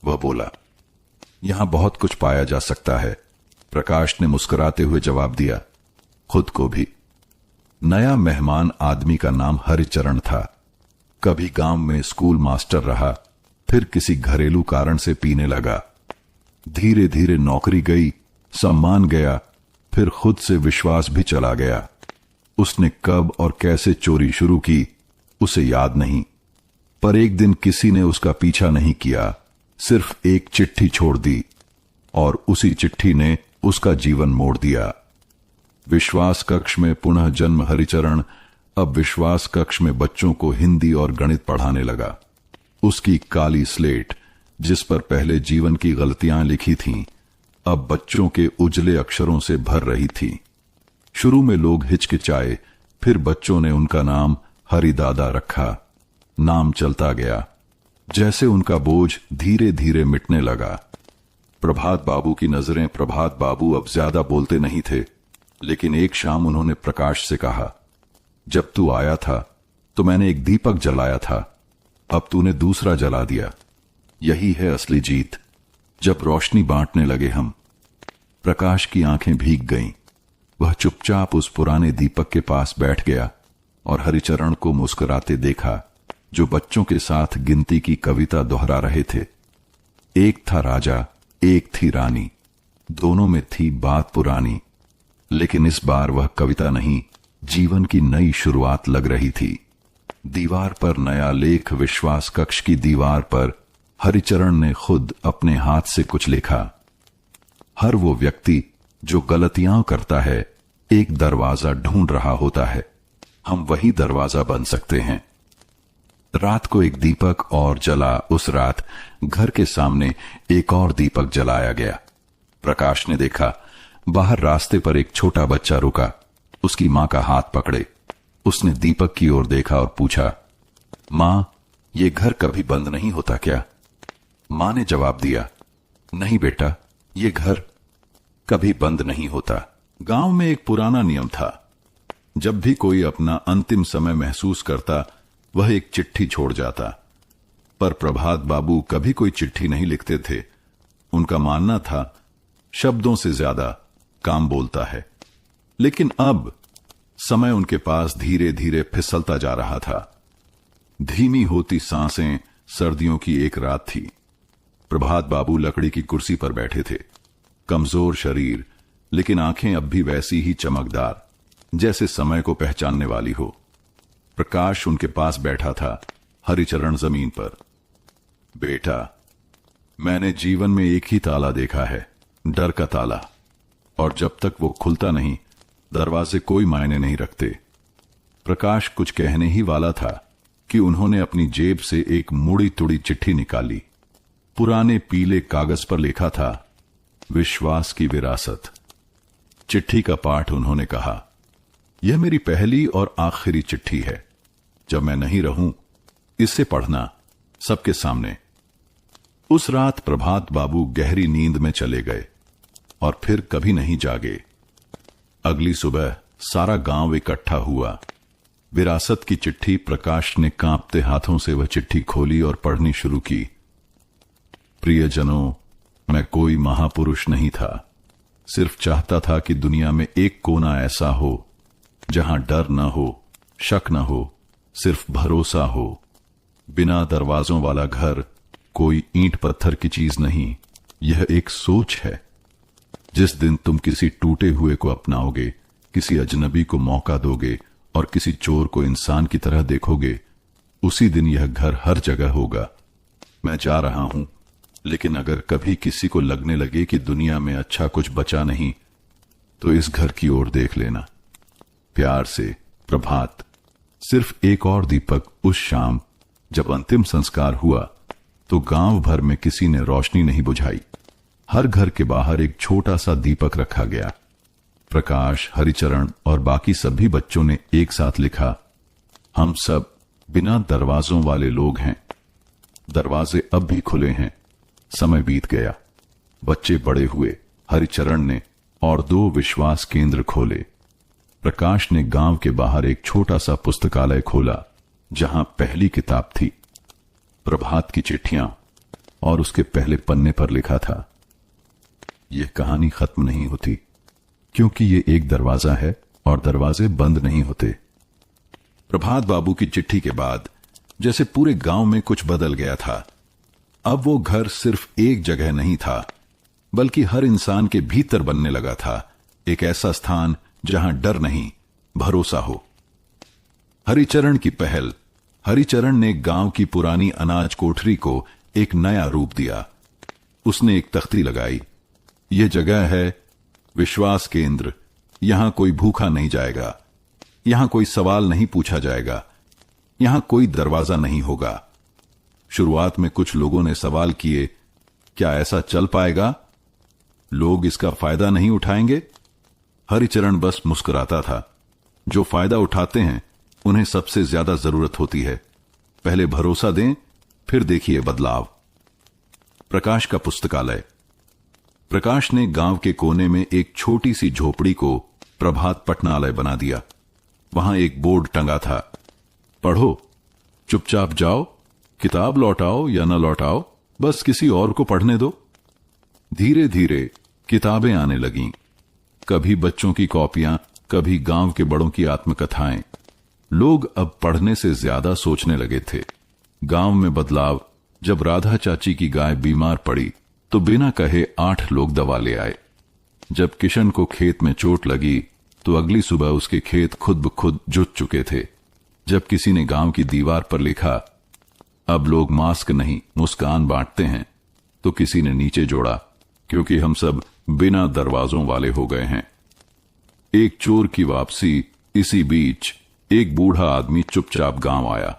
वह बोला। यहां बहुत कुछ पाया जा सकता है, प्रकाश ने मुस्कुराते हुए जवाब दिया, खुद को भी। नया मेहमान आदमी का नाम हरिचरण था। कभी गांव में स्कूल मास्टर रहा, फिर किसी घरेलू कारण से पीने लगा। धीरे धीरे नौकरी गई, सम्मान गया, फिर खुद से विश्वास भी चला गया। उसने कब और कैसे चोरी शुरू की उसे याद नहीं, पर एक दिन किसी ने उसका पीछा नहीं किया, सिर्फ एक चिट्ठी छोड़ दी, और उसी चिट्ठी ने उसका जीवन मोड़ दिया। विश्वास कक्ष में पुनः जन्म हरिचरण अब विश्वास कक्ष में बच्चों को हिंदी और गणित पढ़ाने लगा। उसकी काली स्लेट, जिस पर पहले जीवन की गलतियां लिखी थीं, अब बच्चों के उजले अक्षरों से भर रही थी। शुरू में लोग हिचकिचाए, फिर बच्चों ने उनका नाम हरिदादा रखा। नाम चलता गया, जैसे उनका बोझ धीरे धीरे मिटने लगा। प्रभात बाबू की नजरें, प्रभात बाबू अब ज्यादा बोलते नहीं थे, लेकिन एक शाम उन्होंने प्रकाश से कहा, जब तू आया था तो मैंने एक दीपक जलाया था, अब तूने दूसरा जला दिया। यही है असली जीत। जब रोशनी बांटने लगे हम। प्रकाश की आंखें भीग गईं। वह चुपचाप उस पुराने दीपक के पास बैठ गया और हरिचरण को मुस्कुराते देखा, जो बच्चों के साथ गिनती की कविता दोहरा रहे थे। एक था राजा, एक थी रानी, दोनों में थी बात पुरानी, लेकिन इस बार वह कविता नहीं, जीवन की नई शुरुआत लग रही थी। दीवार पर नया लेख। विश्वास कक्ष की दीवार पर हरिचरण ने खुद अपने हाथ से कुछ लिखा। हर वो व्यक्ति जो गलतियां करता है एक दरवाजा ढूंढ रहा होता है, हम वही दरवाजा बन सकते हैं। रात को एक दीपक और जला। उस रात घर के सामने एक और दीपक जलाया गया। प्रकाश ने देखा, बाहर रास्ते पर एक छोटा बच्चा रुका, उसकी मां का हाथ पकड़े। उसने दीपक की ओर देखा और पूछा, मां, ये घर कभी बंद नहीं होता क्या? मां ने जवाब दिया, नहीं बेटा, ये घर कभी बंद नहीं होता। गांव में एक पुराना नियम था, जब भी कोई अपना अंतिम समय महसूस करता, वह एक चिट्ठी छोड़ जाता। पर प्रभात बाबू कभी कोई चिट्ठी नहीं लिखते थे। उनका मानना था, शब्दों से ज्यादा काम बोलता है। लेकिन अब समय उनके पास धीरे धीरे फिसलता जा रहा था। धीमी होती सांसें सर्दियों की एक रात थी। प्रभात बाबू लकड़ी की कुर्सी पर बैठे थे। कमजोर शरीर, लेकिन आंखें अब भी वैसी ही चमकदार, जैसे समय को पहचानने वाली हो। प्रकाश उनके पास बैठा था, हरिचरण जमीन पर। बेटा, मैंने जीवन में एक ही ताला देखा है, डर का ताला, और जब तक वो खुलता नहीं, दरवाजे कोई मायने नहीं रखते। प्रकाश कुछ कहने ही वाला था कि उन्होंने अपनी जेब से एक मुड़ी तुड़ी चिट्ठी निकाली। पुराने पीले कागज पर लिखा था, विश्वास की विरासत। चिट्ठी का पाठ उन्होंने कहा, यह मेरी पहली और आखिरी चिट्ठी है। जब मैं नहीं रहूं, इसे पढ़ना सबके सामने। उस रात प्रभात बाबू गहरी नींद में चले गए और फिर कभी नहीं जागे। अगली सुबह सारा गांव इकट्ठा हुआ। विरासत की चिट्ठी प्रकाश ने कांपते हाथों से वह चिट्ठी खोली और पढ़नी शुरू की। प्रियजनों, मैं कोई महापुरुष नहीं था। सिर्फ चाहता था कि दुनिया में एक कोना ऐसा हो जहां डर न हो, शक न हो, सिर्फ भरोसा हो। बिना दरवाजों वाला घर कोई ईंट पत्थर की चीज नहीं, यह एक सोच है। जिस दिन तुम किसी टूटे हुए को अपनाओगे, किसी अजनबी को मौका दोगे और किसी चोर को इंसान की तरह देखोगे, उसी दिन यह घर हर जगह होगा। मैं जा रहा हूं, लेकिन अगर कभी किसी को लगने लगे कि दुनिया में अच्छा कुछ बचा नहीं, तो इस घर की ओर देख लेना। प्यार से, प्रभात। सिर्फ एक और दीपक। उस शाम जब अंतिम संस्कार हुआ तो गांव भर में किसी ने रोशनी नहीं बुझाई। हर घर के बाहर एक छोटा सा दीपक रखा गया। प्रकाश, हरिचरण और बाकी सभी बच्चों ने एक साथ लिखा, हम सब बिना दरवाजों वाले लोग हैं। दरवाजे अब भी खुले हैं। समय बीत गया। बच्चे बड़े हुए। हरिचरण ने और 2 विश्वास केंद्र खोले। प्रकाश ने गांव के बाहर एक छोटा सा पुस्तकालय खोला, जहां पहली किताब थी, प्रभात की चिट्ठियां, और उसके पहले पन्ने पर लिखा था, यह कहानी खत्म नहीं होती, क्योंकि ये एक दरवाजा है और दरवाजे बंद नहीं होते। प्रभात बाबू की चिट्ठी के बाद जैसे पूरे गांव में कुछ बदल गया था। अब वो घर सिर्फ एक जगह नहीं था, बल्कि हर इंसान के भीतर बनने लगा था, एक ऐसा स्थान जहां डर नहीं, भरोसा हो। हरिचरण की पहल। हरिचरण ने गांव की पुरानी अनाज कोठरी को एक नया रूप दिया। उसने एक तख्ती लगाई, यह जगह है विश्वास केंद्र। यहां कोई भूखा नहीं जाएगा, यहां कोई सवाल नहीं पूछा जाएगा, यहां कोई दरवाजा नहीं होगा। शुरुआत में कुछ लोगों ने सवाल किए, क्या ऐसा चल पाएगा? लोग इसका फायदा नहीं उठाएंगे? हरिचरण बस मुस्कुराता था। जो फायदा उठाते हैं उन्हें सबसे ज्यादा जरूरत होती है। पहले भरोसा दें, फिर देखिए बदलाव। प्रकाश का पुस्तकालय। प्रकाश ने गांव के कोने में एक छोटी सी झोपड़ी को प्रभात पठनालय बना दिया। वहां एक बोर्ड टंगा था, पढ़ो, चुपचाप जाओ, किताब लौटाओ या न लौटाओ, बस किसी और को पढ़ने दो। धीरे धीरे किताबें आने लगीं। कभी बच्चों की कॉपियां, कभी गांव के बड़ों की आत्मकथाएं। लोग अब पढ़ने से ज्यादा सोचने लगे थे। गांव में बदलाव। जब राधा चाची की गाय बीमार पड़ी तो बिना कहे 8 लोग दवा ले आए। जब किशन को खेत में चोट लगी तो अगली सुबह उसके खेत खुद ब खुद जुट चुके थे। जब किसी ने गांव की दीवार पर लिखा, अब लोग मास्क नहीं मुस्कान बांटते हैं, तो किसी ने नीचे जोड़ा, क्योंकि हम सब बिना दरवाजों वाले हो गए हैं। एक चोर की वापसी। इसी बीच एक बूढ़ा आदमी चुपचाप गांव आया,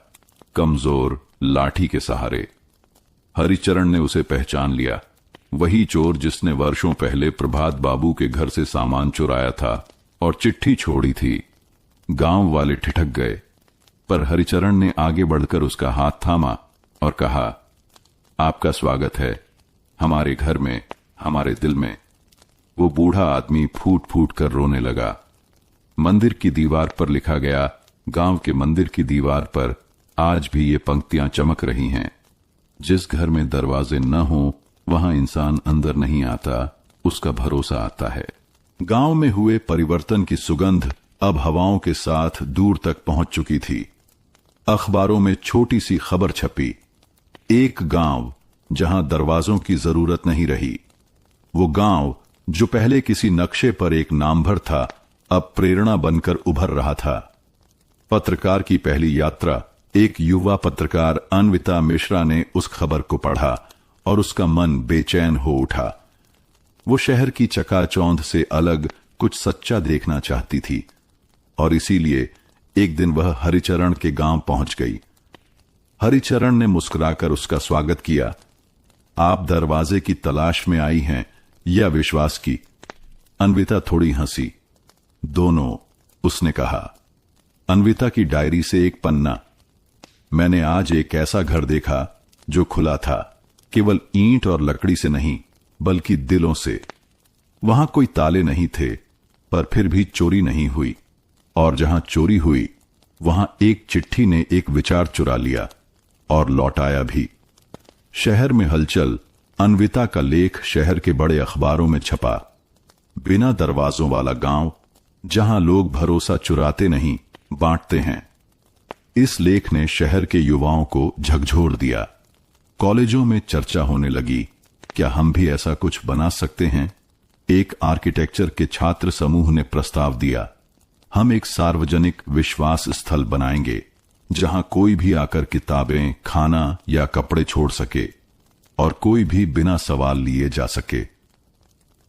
कमजोर, लाठी के सहारे। हरिचरण ने उसे पहचान लिया। वही चोर जिसने वर्षों पहले प्रभात बाबू के घर से सामान चुराया था और चिट्ठी छोड़ी थी। गांव वाले ठिठक गए, पर हरिचरण ने आगे बढ़कर उसका हाथ थामा और कहा, आपका स्वागत है हमारे घर में, हमारे दिल में। वो बूढ़ा आदमी फूट फूट कर रोने लगा। मंदिर की दीवार पर लिखा गया। गांव के मंदिर की दीवार पर आज भी ये पंक्तियां चमक रही हैं, जिस घर में दरवाजे न हो वहां इंसान अंदर नहीं आता, उसका भरोसा आता है। गांव में हुए परिवर्तन की सुगंध अब हवाओं के साथ दूर तक पहुंच चुकी थी। अखबारों में छोटी सी खबर छपी, एक गांव जहां दरवाजों की जरूरत नहीं रही। वो गांव जो पहले किसी नक्शे पर एक नामभर था, अब प्रेरणा बनकर उभर रहा था। पत्रकार की पहली यात्रा। एक युवा पत्रकार अन्विता मिश्रा ने उस खबर को पढ़ा और उसका मन बेचैन हो उठा। वो शहर की चकाचौंध से अलग कुछ सच्चा देखना चाहती थी और इसीलिए एक दिन वह हरिचरण के गांव पहुंच गई। हरिचरण ने मुस्कुराकर उसका स्वागत किया। आप दरवाजे की तलाश में आई हैं या विश्वास की? अन्विता थोड़ी हंसी। दोनों, उसने कहा। अन्विता की डायरी से एक पन्ना। मैंने आज एक ऐसा घर देखा जो खुला था, केवल ईंट और लकड़ी से नहीं बल्कि दिलों से। वहां कोई ताले नहीं थे, पर फिर भी चोरी नहीं हुई, और जहां चोरी हुई वहां एक चिट्ठी ने एक विचार चुरा लिया और लौटाया भी। शहर में हलचल। अन्विता का लेख शहर के बड़े अखबारों में छपा। बिना दरवाजों वाला गांव जहां लोग भरोसा चुराते नहीं, बांटते हैं। इस लेख ने शहर के युवाओं को झकझोर दिया। कॉलेजों में चर्चा होने लगी, क्या हम भी ऐसा कुछ बना सकते हैं? एक आर्किटेक्चर के छात्र समूह ने प्रस्ताव दिया, हम एक सार्वजनिक विश्वास स्थल बनाएंगे जहां कोई भी आकर किताबें, खाना या कपड़े छोड़ सके और कोई भी बिना सवाल लिए जा सके।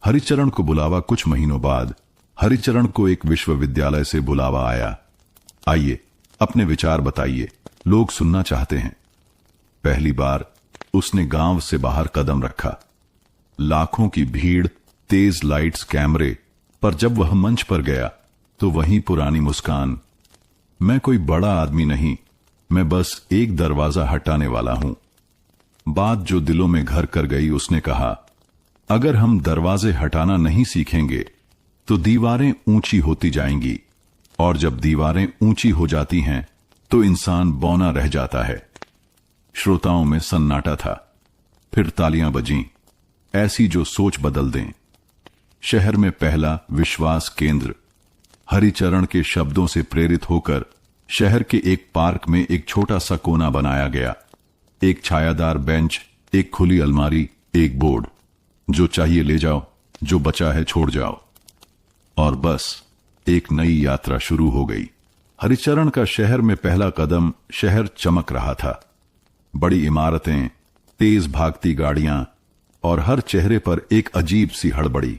हरिचरण को बुलावा। कुछ महीनों बाद हरिचरण को एक विश्वविद्यालय से बुलावा आया। आइए, अपने विचार बताइए, लोग सुनना चाहते हैं। पहली बार उसने गांव से बाहर कदम रखा। लाखों की भीड़, तेज लाइट्स, कैमरे, पर जब वह मंच पर गया तो वहीं पुरानी मुस्कान। मैं कोई बड़ा आदमी नहीं, मैं बस एक दरवाजा हटाने वाला हूं। बात जो दिलों में घर कर गई। उसने कहा, अगर हम दरवाजे हटाना नहीं सीखेंगे तो दीवारें ऊंची होती जाएंगी, और जब दीवारें ऊंची हो जाती हैं तो इंसान बौना रह जाता है। श्रोताओं में सन्नाटा था। फिर तालियां बजीं, ऐसी जो सोच बदल दें। शहर में पहला विश्वास केंद्र। हरिचरण के शब्दों से प्रेरित होकर शहर के एक पार्क में एक छोटा सा कोना बनाया गया। एक छायादार बेंच, एक खुली अलमारी, एक बोर्ड, जो चाहिए ले जाओ, जो बचा है छोड़ जाओ। और बस एक नई यात्रा शुरू हो गई। हरिचरण का शहर में पहला कदम। शहर चमक रहा था। बड़ी इमारतें, तेज भागती गाड़ियां और हर चेहरे पर एक अजीब सी हड़बड़ी।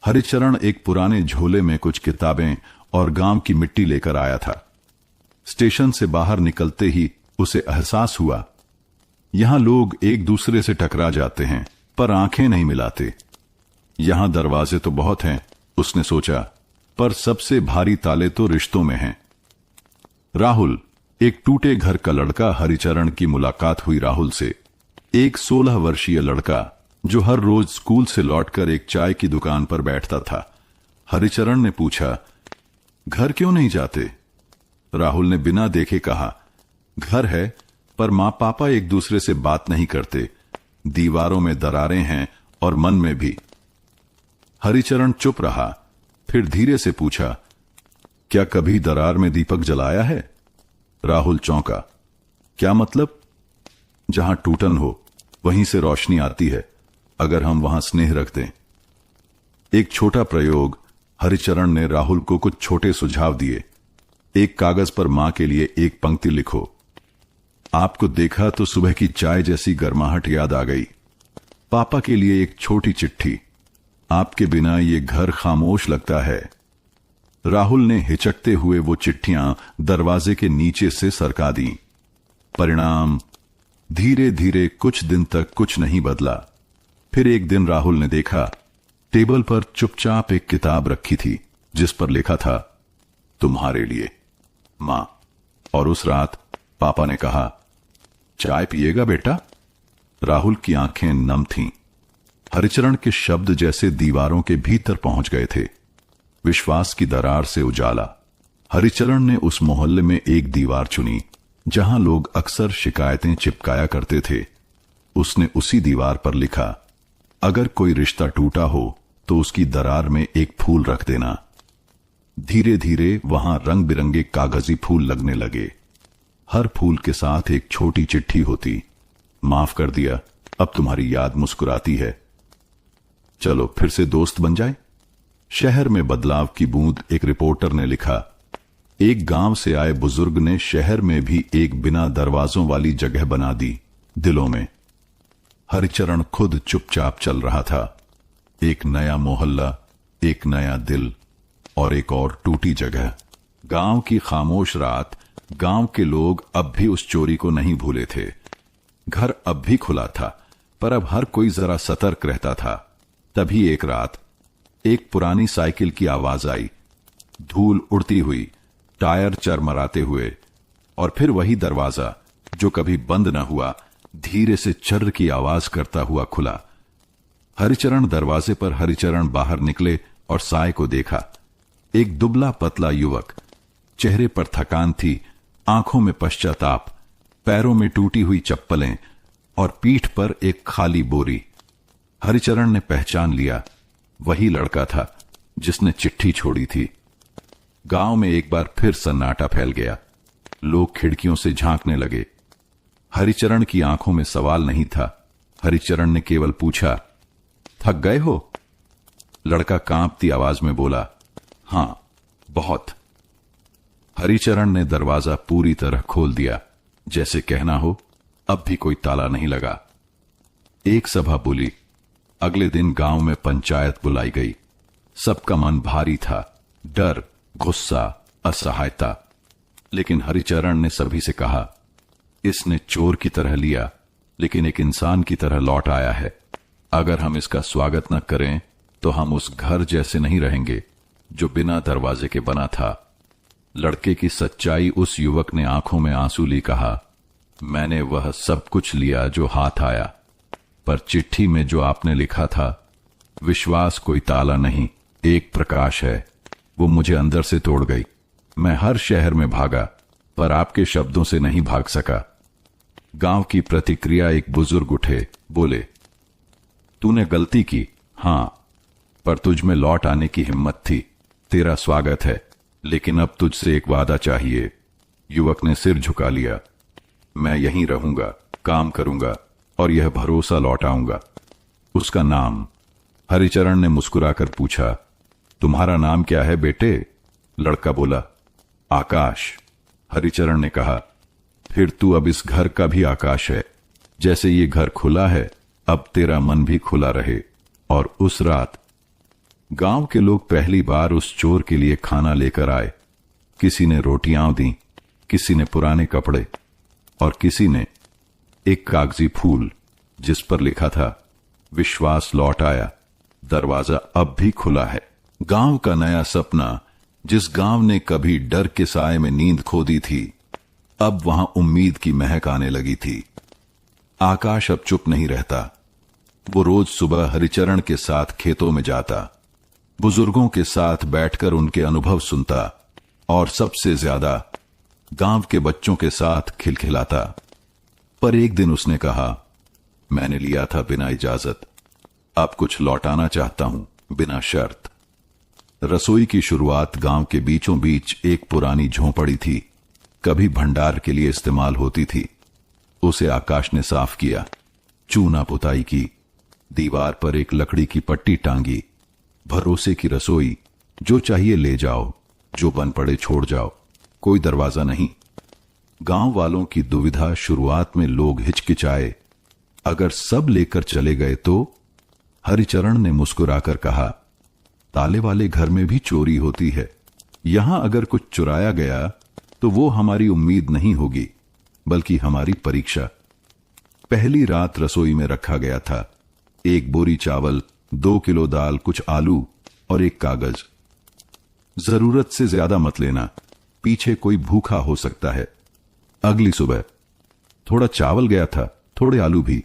हरिचरण एक पुराने झोले में कुछ किताबें और गांव की मिट्टी लेकर आया था। स्टेशन से बाहर निकलते ही उसे एहसास हुआ, यहां लोग एक दूसरे से टकरा जाते हैं पर आंखें नहीं मिलाते। यहां दरवाजे तो बहुत हैं, उसने सोचा, पर सबसे भारी ताले तो रिश्तों में हैं। राहुल, एक टूटे घर का लड़का। हरिचरण की मुलाकात हुई राहुल से। एक 16 वर्षीय लड़का जो हर रोज स्कूल से लौटकर एक चाय की दुकान पर बैठता था। हरिचरण ने पूछा, घर क्यों नहीं जाते? राहुल ने बिना देखे कहा, घर है पर मां पापा एक दूसरे से बात नहीं करते। दीवारों में दरारें हैं और मन में भी। हरिचरण चुप रहा, फिर धीरे से पूछा, क्या कभी दरार में दीपक जलाया है? राहुल चौंका, क्या मतलब? जहां टूटन हो वहीं से रोशनी आती है, अगर हम वहां स्नेह रख दें। एक छोटा प्रयोग। हरिचरण ने राहुल को कुछ छोटे सुझाव दिए। एक कागज पर मां के लिए एक पंक्ति लिखो। आपको देखा तो सुबह की चाय जैसी गर्माहट याद आ गई। पापा के लिए एक छोटी चिट्ठी, आपके बिना ये घर खामोश लगता है। राहुल ने हिचकते हुए वो चिट्ठियां दरवाजे के नीचे से सरका दी। परिणाम, धीरे धीरे कुछ दिन तक कुछ नहीं बदला। फिर एक दिन राहुल ने देखा, टेबल पर चुपचाप एक किताब रखी थी जिस पर लिखा था, तुम्हारे लिए मां। और उस रात पापा ने कहा, चाय पिएगा बेटा? राहुल की आंखें नम थीं। हरिचरण के शब्द जैसे दीवारों के भीतर पहुंच गए थे। विश्वास की दरार से उजाला। हरिचरण ने उस मोहल्ले में एक दीवार चुनी जहां लोग अक्सर शिकायतें चिपकाया करते थे। उसने उसी दीवार पर लिखा, अगर कोई रिश्ता टूटा हो तो उसकी दरार में एक फूल रख देना। धीरे धीरे वहां रंग बिरंगे कागजी फूल लगने लगे। हर फूल के साथ एक छोटी चिट्ठी होती, माफ कर दिया, अब तुम्हारी याद मुस्कुराती है, चलो फिर से दोस्त बन जाए। शहर में बदलाव की बूंद एक रिपोर्टर ने लिखा। एक गांव से आए बुजुर्ग ने शहर में भी एक बिना दरवाजों वाली जगह बना दी, दिलों में। हरिचरण खुद चुपचाप चल रहा था। एक नया मोहल्ला, एक नया दिल और एक और टूटी जगह। गांव की खामोश रात। गांव के लोग अब भी उस चोरी को नहीं भूले थे। घर अब भी खुला था, पर अब हर कोई जरा सतर्क रहता था। तभी एक रात एक पुरानी साइकिल की आवाज आई, धूल उड़ती हुई, टायर चरमराते हुए, और फिर वही दरवाजा जो कभी बंद न हुआ, धीरे से चर्र की आवाज करता हुआ खुला। हरिचरण दरवाजे पर हरिचरण बाहर निकले और साय को देखा। एक दुबला पतला युवक, चेहरे पर थकान थी, आंखों में पश्चाताप, पैरों में टूटी हुई चप्पलें और पीठ पर एक खाली बोरी। हरिचरण ने पहचान लिया, वही लड़का था जिसने चिट्ठी छोड़ी थी। गांव में एक बार फिर सन्नाटा फैल गया। लोग खिड़कियों से झांकने लगे। हरिचरण की आंखों में सवाल नहीं था। हरिचरण ने केवल पूछा, थक गए हो? लड़का कांपती आवाज में बोला, हां, बहुत। हरिचरण ने दरवाजा पूरी तरह खोल दिया, जैसे कहना हो अब भी कोई ताला नहीं लगा। एक सभा बोली। अगले दिन गांव में पंचायत बुलाई गई। सबका मन भारी था, डर, गुस्सा, असहायता। लेकिन हरिचरण ने सभी से कहा, इसने चोर की तरह लिया, लेकिन एक इंसान की तरह लौट आया है। अगर हम इसका स्वागत न करें तो हम उस घर जैसे नहीं रहेंगे जो बिना दरवाजे के बना था। लड़के की सच्चाई उस युवक ने आंखों में आंसू ली कहा, मैंने वह सब कुछ लिया जो हाथ आया, पर चिट्ठी में जो आपने लिखा था, विश्वास कोई ताला नहीं, एक प्रकाश है, वो मुझे अंदर से तोड़ गई। मैं हर शहर में भागा, पर आपके शब्दों से नहीं भाग सका। गांव की प्रतिक्रिया। एक बुजुर्ग उठे, बोले, तूने गलती की, हां, पर तुझ में लौट आने की हिम्मत थी। तेरा स्वागत है, लेकिन अब तुझसे एक वादा चाहिए। युवक ने सिर झुका लिया। मैं यहीं रहूंगा, काम करूंगा और यह भरोसा लौटाऊंगा। उसका नाम? हरिचरण ने मुस्कुराकर पूछा। तुम्हारा नाम क्या है बेटे? लड़का बोला, आकाश। हरिचरण ने कहा, फिर तू अब इस घर का भी आकाश है। जैसे ये घर खुला है, अब तेरा मन भी खुला रहे। और उस रात गांव के लोग पहली बार उस चोर के लिए खाना लेकर आए। किसी ने रोटियां दी, किसी ने पुराने कपड़े और किसी ने एक कागजी फूल जिस पर लिखा था, विश्वास लौट आया, दरवाजा अब भी खुला है। गांव का नया सपना, जिस गांव ने कभी डर के साए में नींद खो दी थी, अब वहां उम्मीद की महक आने लगी थी। आकाश अब चुप नहीं रहता। वो रोज सुबह हरिचरण के साथ खेतों में जाता, बुजुर्गों के साथ बैठकर उनके अनुभव सुनता और सबसे ज्यादा गांव के बच्चों के साथ खिलखिलाता। पर एक दिन उसने कहा, मैंने लिया था बिना इजाजत, अब कुछ लौटाना चाहता हूं बिना शर्त। रसोई की शुरुआत गांव के बीचों बीच एक पुरानी झोंपड़ी थी, कभी भंडार के लिए इस्तेमाल होती थी। उसे आकाश ने साफ किया, चूना पुताई की, दीवार पर एक लकड़ी की पट्टी टांगी। भरोसे की रसोई, जो चाहिए ले जाओ, जो बन पड़े छोड़ जाओ, कोई दरवाजा नहीं। गांव वालों की दुविधा शुरुआत में लोग हिचकिचाए, अगर सब लेकर चले गए तो? हरिचरण ने मुस्कुराकर कहा, ताले वाले घर में भी चोरी होती है। यहां अगर कुछ चुराया गया तो वो हमारी उम्मीद नहीं होगी, बल्कि हमारी परीक्षा। पहली रात रसोई में रखा गया था एक बोरी चावल, 2 किलो दाल, कुछ आलू और एक कागज। जरूरत से ज्यादा मत लेना, पीछे कोई भूखा हो सकता है। अगली सुबह थोड़ा चावल गया था, थोड़े आलू भी,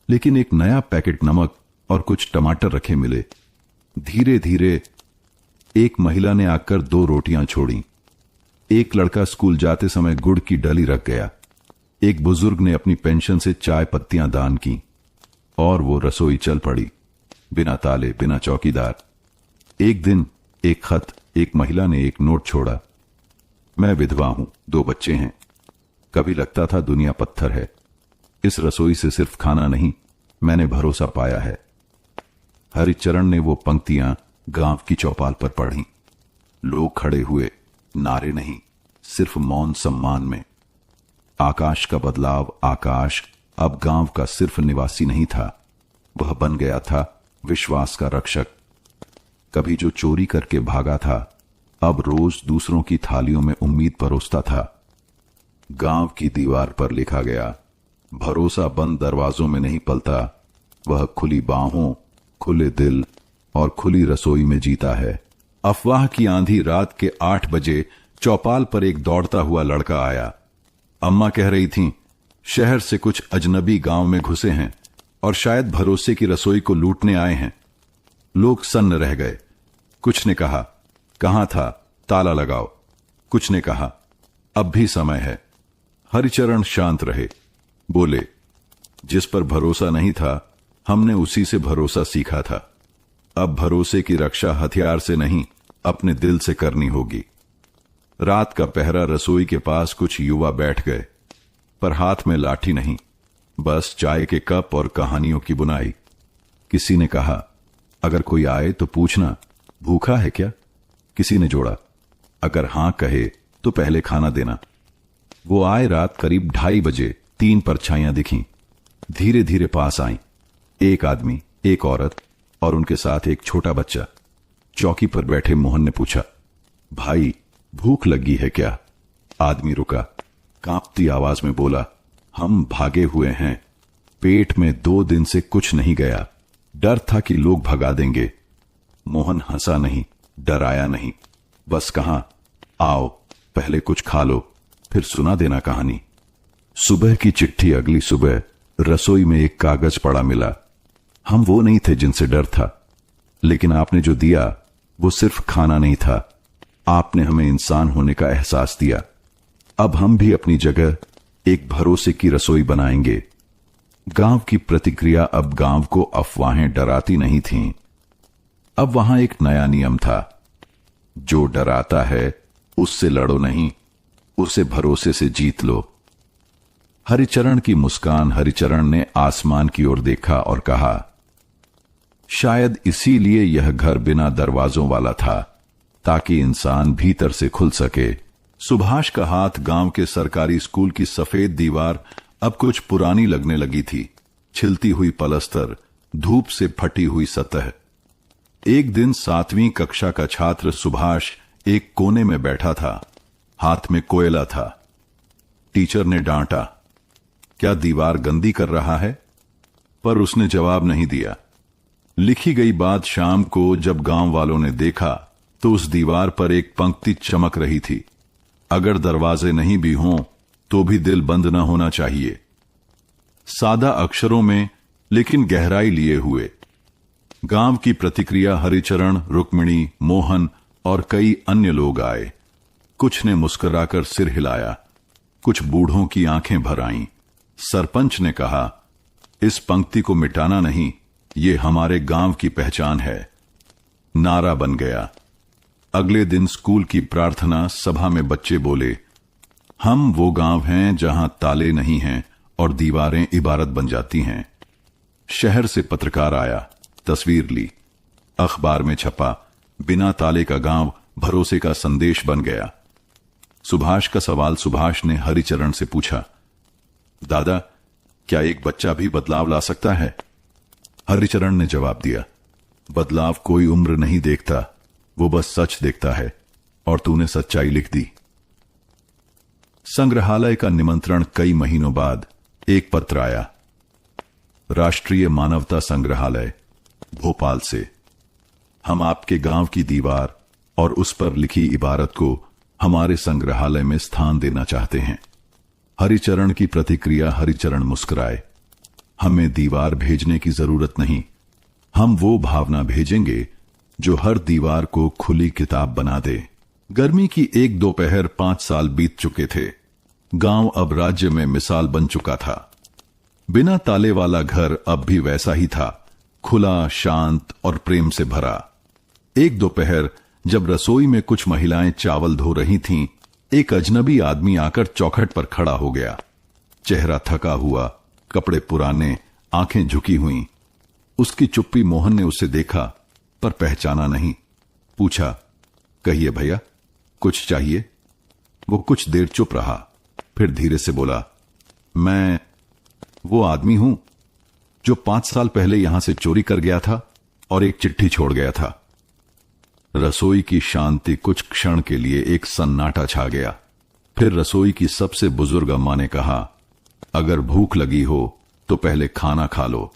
लेकिन एक नया पैकेट नमक और कुछ टमाटर रखे मिले। धीरे धीरे एक महिला ने आकर 2 रोटियां छोड़ी। एक लड़का स्कूल जाते समय गुड़ की डली रख गया। एक बुजुर्ग ने अपनी पेंशन से चाय पत्तियां दान की और वो रसोई चल पड़ी। बिना ताले, बिना चौकीदार। एक दिन एक खत, एक महिला ने एक नोट छोड़ा। मैं विधवा हूं, 2 बच्चे हैं। कभी लगता था दुनिया पत्थर है। इस रसोई से सिर्फ खाना नहीं, मैंने भरोसा पाया है। हरिचरण ने वो पंक्तियां गांव की चौपाल पर पढ़ी। लोग खड़े हुए, नारे नहीं, सिर्फ मौन सम्मान में। आकाश का बदलाव। आकाश अब गांव का सिर्फ निवासी नहीं था, वह बन गया था विश्वास का रक्षक। कभी जो चोरी करके भागा था, अब रोज दूसरों की थालियों में उम्मीद परोसता था। गांव की दीवार पर लिखा गया, भरोसा बंद दरवाजों में नहीं पलता, वह खुली बाहों, खुले दिल और खुली रसोई में जीता है। अफवाह की आंधी। रात के 8 बजे चौपाल पर एक दौड़ता हुआ लड़का आया। अम्मा कह रही थीं, शहर से कुछ अजनबी गांव में घुसे हैं और शायद भरोसे की रसोई को लूटने आए हैं। लोग सन्न रह गए। कुछ ने कहा, कहां था, ताला लगाओ। कुछ ने कहा, अब भी समय है। हरिचरण शांत रहे। बोले, जिस पर भरोसा नहीं था, हमने उसी से भरोसा सीखा था। अब भरोसे की रक्षा हथियार से नहीं, अपने दिल से करनी होगी। रात का पहरा। रसोई के पास कुछ युवा बैठ गए, पर हाथ में लाठी नहीं, बस चाय के कप और कहानियों की बुनाई। किसी ने कहा, अगर कोई आए तो पूछना, भूखा है क्या? किसी ने जोड़ा, अगर हां कहे तो पहले खाना देना। वो आए। रात करीब 2:30 बजे 3 परछाइयां दिखीं, धीरे धीरे पास आईं। एक आदमी, एक औरत और उनके साथ एक छोटा बच्चा। चौकी पर बैठे मोहन ने पूछा, भाई भूख लगी है क्या? आदमी रुका, कांपती आवाज में बोला, हम भागे हुए हैं, पेट में 2 दिन से कुछ नहीं गया, डर था कि लोग भगा देंगे। मोहन हंसा नहीं, डराया नहीं, बस कहा, आओ पहले कुछ खा लो, फिर सुना देना कहानी। सुबह की चिट्ठी। अगली सुबह रसोई में एक कागज पड़ा मिला। हम वो नहीं थे जिनसे डर था, लेकिन आपने जो दिया वो सिर्फ खाना नहीं था, आपने हमें इंसान होने का एहसास दिया। अब हम भी अपनी जगह एक भरोसे की रसोई बनाएंगे। गांव की प्रतिक्रिया। अब गांव को अफवाहें डराती नहीं थीं। अब वहां एक नया नियम था, जो डराता है उससे लड़ो नहीं, उसे भरोसे से जीत लो। हरिचरण की मुस्कान। हरिचरण ने आसमान की ओर देखा और कहा, शायद इसीलिए यह घर बिना दरवाजों वाला था, ताकि इंसान भीतर से खुल सके। सुभाष का हाथ। गांव के सरकारी स्कूल की सफेद दीवार अब कुछ पुरानी लगने लगी थी। छिलती हुई पलस्तर, धूप से फटी हुई सतह। एक दिन 7वीं कक्षा का छात्र सुभाष एक कोने में बैठा था, हाथ में कोयला था। टीचर ने डांटा, क्या दीवार गंदी कर रहा है? पर उसने जवाब नहीं दिया। लिखी गई बात शाम को जब गांव वालों ने देखा तो उस दीवार पर एक पंक्ति चमक रही थी, अगर दरवाजे नहीं भी हों तो भी दिल बंद न होना चाहिए। सादा अक्षरों में लेकिन गहराई लिए हुए। गांव की प्रतिक्रिया। हरिचरण, रुक्मिणी, मोहन और कई अन्य लोग आए। कुछ ने मुस्कुराकर सिर हिलाया, कुछ बूढ़ों की आंखें भर आईं। सरपंच ने कहा, इस पंक्ति को मिटाना नहीं, ये हमारे गांव की पहचान है। नारा बन गया। अगले दिन स्कूल की प्रार्थना सभा में बच्चे बोले, हम वो गांव हैं जहां ताले नहीं हैं और दीवारें इबारत बन जाती हैं। शहर से पत्रकार आया, तस्वीर ली, अखबार में छपा, बिना ताले का गांव भरोसे का संदेश बन गया। सुभाष का सवाल। सुभाष ने हरिचरण से पूछा, दादा क्या एक बच्चा भी बदलाव ला सकता है? हरिचरण ने जवाब दिया, बदलाव कोई उम्र नहीं देखता, वो बस सच देखता है, और तूने सच्चाई लिख दी। संग्रहालय का निमंत्रण। कई महीनों बाद एक पत्र आया, राष्ट्रीय मानवता संग्रहालय, भोपाल से। हम आपके गांव की दीवार और उस पर लिखी इबारत को हमारे संग्रहालय में स्थान देना चाहते हैं। हरिचरण की प्रतिक्रिया। हरिचरण मुस्कुराए, हमें दीवार भेजने की जरूरत नहीं, हम वो भावना भेजेंगे जो हर दीवार को खुली किताब बना दे। गर्मी की एक दोपहर। 5 साल बीत चुके थे। गांव अब राज्य में मिसाल बन चुका था। बिना ताले वाला घर अब भी वैसा ही था, खुला, शांत और प्रेम से भरा। एक दोपहर जब रसोई में कुछ महिलाएं चावल धो रही थीं, एक अजनबी आदमी आकर चौखट पर खड़ा हो गया। चेहरा थका हुआ, कपड़े पुराने, आंखें झुकी हुई। उसकी चुप्पी मोहन ने उसे देखा पर पहचाना नहीं। पूछा, कहिए भैया, कुछ चाहिए? वो कुछ देर चुप रहा, फिर धीरे से बोला, मैं वो आदमी हूं जो 5 साल पहले यहां से चोरी कर गया था और एक चिट्ठी छोड़ गया था। रसोई की शांति कुछ क्षण के लिए एक सन्नाटा छा गया। फिर रसोई की सबसे बुजुर्ग अम्मा ने कहा, अगर भूख लगी हो तो पहले खाना खा लो,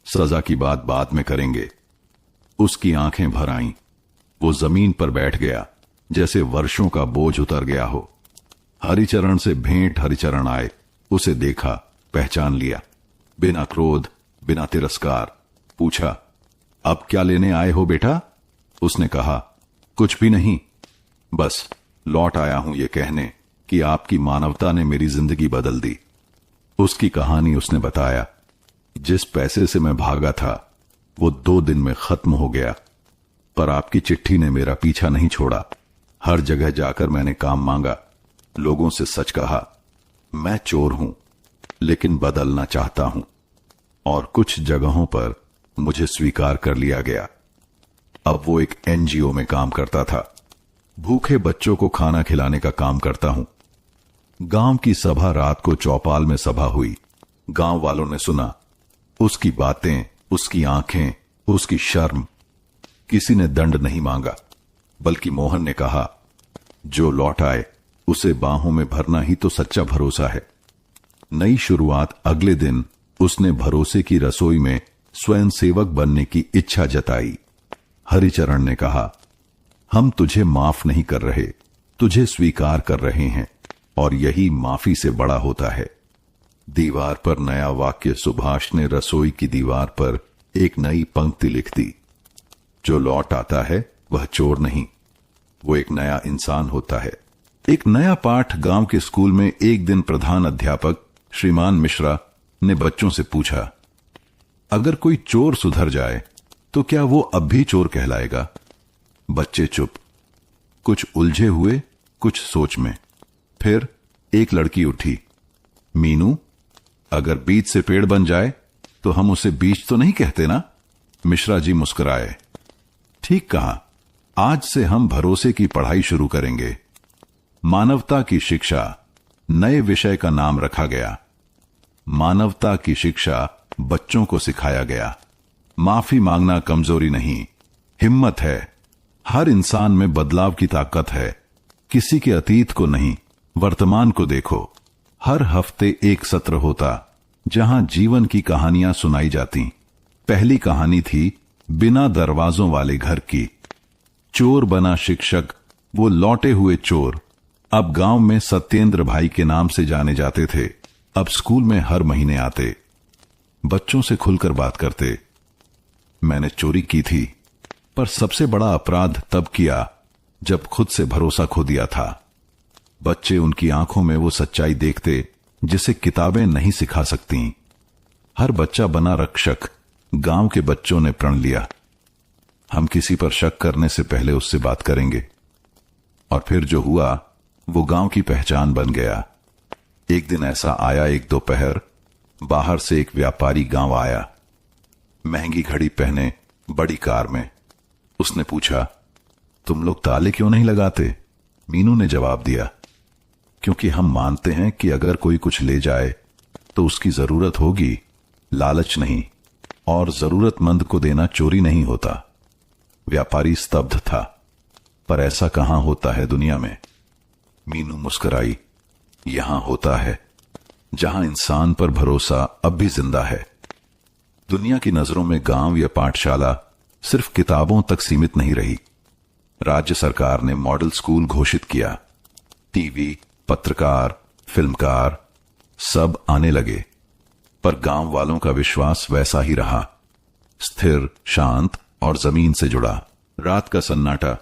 सजा की बात बाद में करेंगे। उसकी आंखें भर आईं। वो जमीन पर बैठ गया, जैसे वर्षों का बोझ उतर गया हो। हरिचरण से भेंट हरिचरण आए, उसे देखा, पहचान लिया। बिना क्रोध, बिना तिरस्कार पूछा, अब क्या लेने आए हो बेटा? उसने कहा, कुछ भी नहीं, बस लौट आया हूं ये कहने कि आपकी मानवता ने मेरी जिंदगी बदल दी। उसकी कहानी उसने बताया। जिस पैसे से मैं भागा था वो 2 दिन में खत्म हो गया, पर आपकी चिट्ठी ने मेरा पीछा नहीं छोड़ा। हर जगह जाकर मैंने काम मांगा, लोगों से सच कहा। मैं चोर हूं, लेकिन बदलना चाहता हूं, और कुछ जगहों पर मुझे स्वीकार कर लिया गया। अब वो एक एनजीओ में काम करता था। भूखे बच्चों को खाना खिलाने का काम करता हूं। गांव की सभा रात को चौपाल में सभा हुई। गांव वालों ने सुना उसकी बातें, उसकी आंखें, उसकी शर्म। किसी ने दंड नहीं मांगा, बल्कि मोहन ने कहा, जो लौट आए उसे बाहों में भरना ही तो सच्चा भरोसा है। नई शुरुआत अगले दिन उसने भरोसे की रसोई में स्वयं सेवक बनने की इच्छा जताई। हरिचरण ने कहा, हम तुझे माफ नहीं कर रहे, तुझे स्वीकार कर रहे हैं, और यही माफी से बड़ा होता है। दीवार पर नया वाक्य सुभाष ने रसोई की दीवार पर एक नई पंक्ति लिख दी। जो लौट आता है वह चोर नहीं, वो एक नया इंसान होता है। एक नया पाठ गांव के स्कूल में एक दिन प्रधान अध्यापक श्रीमान मिश्रा ने बच्चों से पूछा, अगर कोई चोर सुधर जाए तो क्या वो अब भी चोर कहलाएगा? बच्चे चुप, कुछ उलझे हुए, कुछ सोच में। फिर एक लड़की उठी, मीनू, अगर बीज से पेड़ बन जाए तो हम उसे बीज तो नहीं कहते ना? मिश्रा जी मुस्कुराए। ठीक कहा, आज से हम भरोसे की पढ़ाई शुरू करेंगे। मानवता की शिक्षा नए विषय का नाम रखा गया। मानवता की शिक्षा बच्चों को सिखाया गया। माफी मांगना कमजोरी नहीं, हिम्मत है। हर इंसान में बदलाव की ताकत है। किसी के अतीत को नहीं, वर्तमान को देखो। हर हफ्ते एक सत्र होता जहां जीवन की कहानियां सुनाई जाती। पहली कहानी थी बिना दरवाजों वाले घर की। चोर बना शिक्षक, वो लौटे हुए चोर अब गांव में सत्येंद्र भाई के नाम से जाने जाते थे। अब स्कूल में हर महीने आते, बच्चों से खुलकर बात करते। मैंने चोरी की थी, पर सबसे बड़ा अपराध तब किया जब खुद से भरोसा खो दिया था। बच्चे उनकी आंखों में वो सच्चाई देखते जिसे किताबें नहीं सिखा सकती। हर बच्चा बना रक्षक। गांव के बच्चों ने प्रण लिया, हम किसी पर शक करने से पहले उससे बात करेंगे। और फिर जो हुआ वो गांव की पहचान बन गया। एक दिन ऐसा आया, एक दोपहर बाहर से एक व्यापारी गांव आया, महंगी घड़ी पहने, बड़ी कार में। उसने पूछा, तुम लोग ताले क्यों नहीं लगाते? मीनू ने जवाब दिया, क्योंकि हम मानते हैं कि अगर कोई कुछ ले जाए तो उसकी जरूरत होगी, लालच नहीं, और जरूरतमंद को देना चोरी नहीं होता। व्यापारी स्तब्ध था, पर ऐसा कहां होता है दुनिया में? मीनू मुस्कुराई, यहां होता है जहां इंसान पर भरोसा अब भी जिंदा है। दुनिया की नजरों में गांव या पाठशाला सिर्फ किताबों तक सीमित नहीं रही। राज्य सरकार ने मॉडल स्कूल घोषित किया। टीवी, पत्रकार, फिल्मकार सब आने लगे, पर गांव वालों का विश्वास वैसा ही रहा, स्थिर, शांत और जमीन से जुड़ा। रात का सन्नाटा,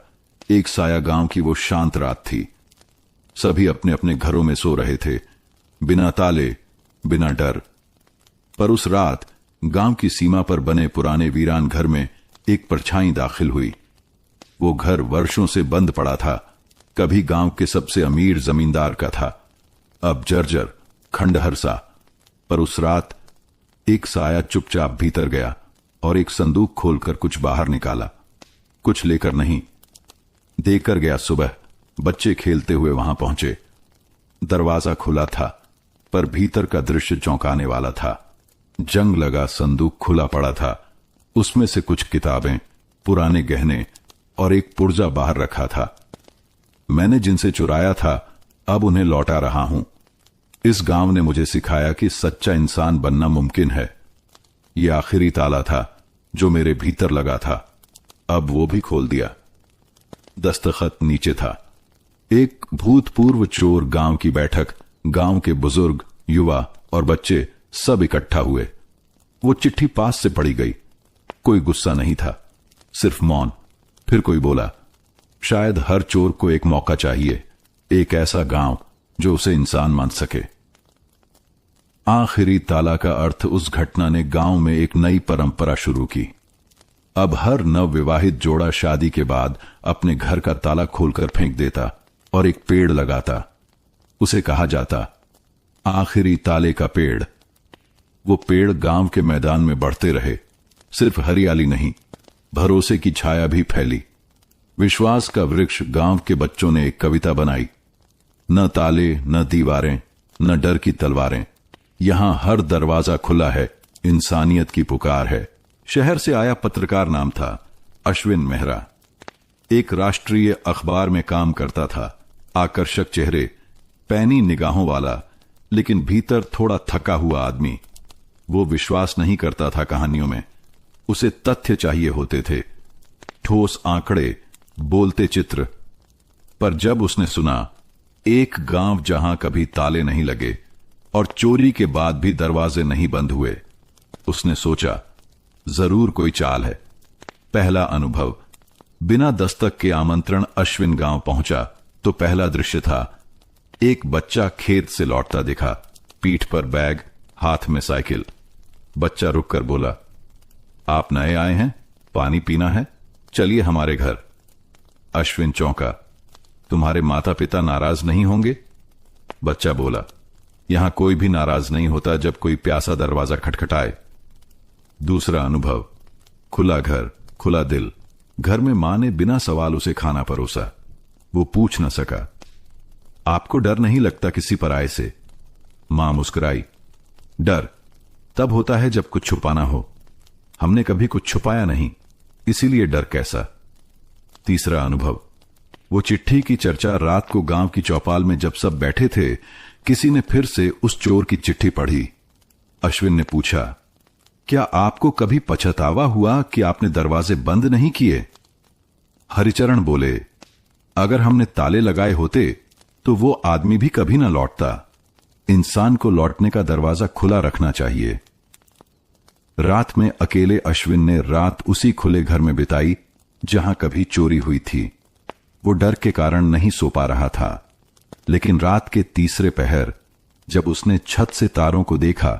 एक साया गांव की वो शांत रात थी। सभी अपने अपने घरों में सो रहे थे, बिना ताले, बिना डर। पर उस रात गांव की सीमा पर बने पुराने वीरान घर में एक परछाई दाखिल हुई। वो घर वर्षों से बंद पड़ा था। कभी गांव के सबसे अमीर जमींदार का था, अब जर्जर खंडहर सा। पर उस रात एक साया चुपचाप भीतर गया और एक संदूक खोलकर कुछ बाहर निकाला। कुछ लेकर नहीं, देकर गया। सुबह बच्चे खेलते हुए वहां पहुंचे। दरवाजा खुला था, पर भीतर का दृश्य चौंकाने वाला था। जंग लगा संदूक खुला पड़ा था। उसमें से कुछ किताबें, पुराने गहने और एक पुर्जा बाहर रखा था। मैंने जिनसे चुराया था अब उन्हें लौटा रहा हूं। इस गांव ने मुझे सिखाया कि सच्चा इंसान बनना मुमकिन है। यह आखिरी ताला था जो मेरे भीतर लगा था, अब वो भी खोल दिया। दस्तखत नीचे था। एक भूतपूर्व चोर गांव की बैठक। गांव के बुजुर्ग, युवा और बच्चे सब इकट्ठा हुए। वो चिट्ठी पास से पढ़ी गई। कोई गुस्सा नहीं था, सिर्फ मौन। फिर कोई बोला, शायद हर चोर को एक मौका चाहिए, एक ऐसा गांव जो उसे इंसान मान सके। आखिरी ताला का अर्थ उस घटना ने गांव में एक नई परंपरा शुरू की। अब हर नवविवाहित जोड़ा शादी के बाद अपने घर का ताला खोलकर फेंक देता और एक पेड़ लगाता। उसे कहा जाता आखिरी ताले का पेड़। वो पेड़ गांव के मैदान में बढ़ते रहे। सिर्फ हरियाली नहीं, भरोसे की छाया भी फैली। विश्वास का वृक्ष। गांव के बच्चों ने एक कविता बनाई। न ताले, न दीवारें, न डर की तलवारें, यहां हर दरवाजा खुला है, इंसानियत की पुकार है। शहर से आया पत्रकार, नाम था अश्विन मेहरा। एक राष्ट्रीय अखबार में काम करता था। आकर्षक चेहरे, पैनी निगाहों वाला, लेकिन भीतर थोड़ा थका हुआ आदमी। वो विश्वास नहीं करता था कहानियों में, उसे तथ्य चाहिए होते थे, ठोस आंकड़े, बोलते चित्र। पर जब उसने सुना एक गांव जहां कभी ताले नहीं लगे और चोरी के बाद भी दरवाजे नहीं बंद हुए, उसने सोचा जरूर कोई चाल है। पहला अनुभव। बिना दस्तक के आमंत्रण अश्विन गांव पहुंचा तो पहला दृश्य था एक बच्चा खेत से लौटता दिखा, पीठ पर बैग, हाथ में साइकिल। बच्चा रुककर बोला, आप नए आए हैं, पानी पीना है, चलिए हमारे घर। अश्विन चौंका, तुम्हारे माता पिता नाराज नहीं होंगे? बच्चा बोला, यहां कोई भी नाराज नहीं होता जब कोई प्यासा दरवाजा खटखटाए। दूसरा अनुभव। खुला घर, खुला दिल। घर में मां ने बिना सवाल उसे खाना परोसा। वो पूछ न सका, आपको डर नहीं लगता किसी पराये से? मां मुस्कुराई, डर तब होता है जब कुछ छुपाना हो। हमने कभी कुछ छुपाया नहीं, इसीलिए डर कैसा। तीसरा अनुभव। वो चिट्ठी की चर्चा रात को गांव की चौपाल में जब सब बैठे थे, किसी ने फिर से उस चोर की चिट्ठी पढ़ी। अश्विन ने पूछा, क्या आपको कभी पछतावा हुआ कि आपने दरवाजे बंद नहीं किए? हरिचरण बोले, अगर हमने ताले लगाए होते तो वो आदमी भी कभी ना लौटता। इंसान को लौटने का दरवाजा खुला रखना चाहिए। रात में अकेले अश्विन ने रात उसी खुले घर में बिताई जहां कभी चोरी हुई थी। वो डर के कारण नहीं सो पा रहा था, लेकिन रात के तीसरे पहर जब उसने छत से तारों को देखा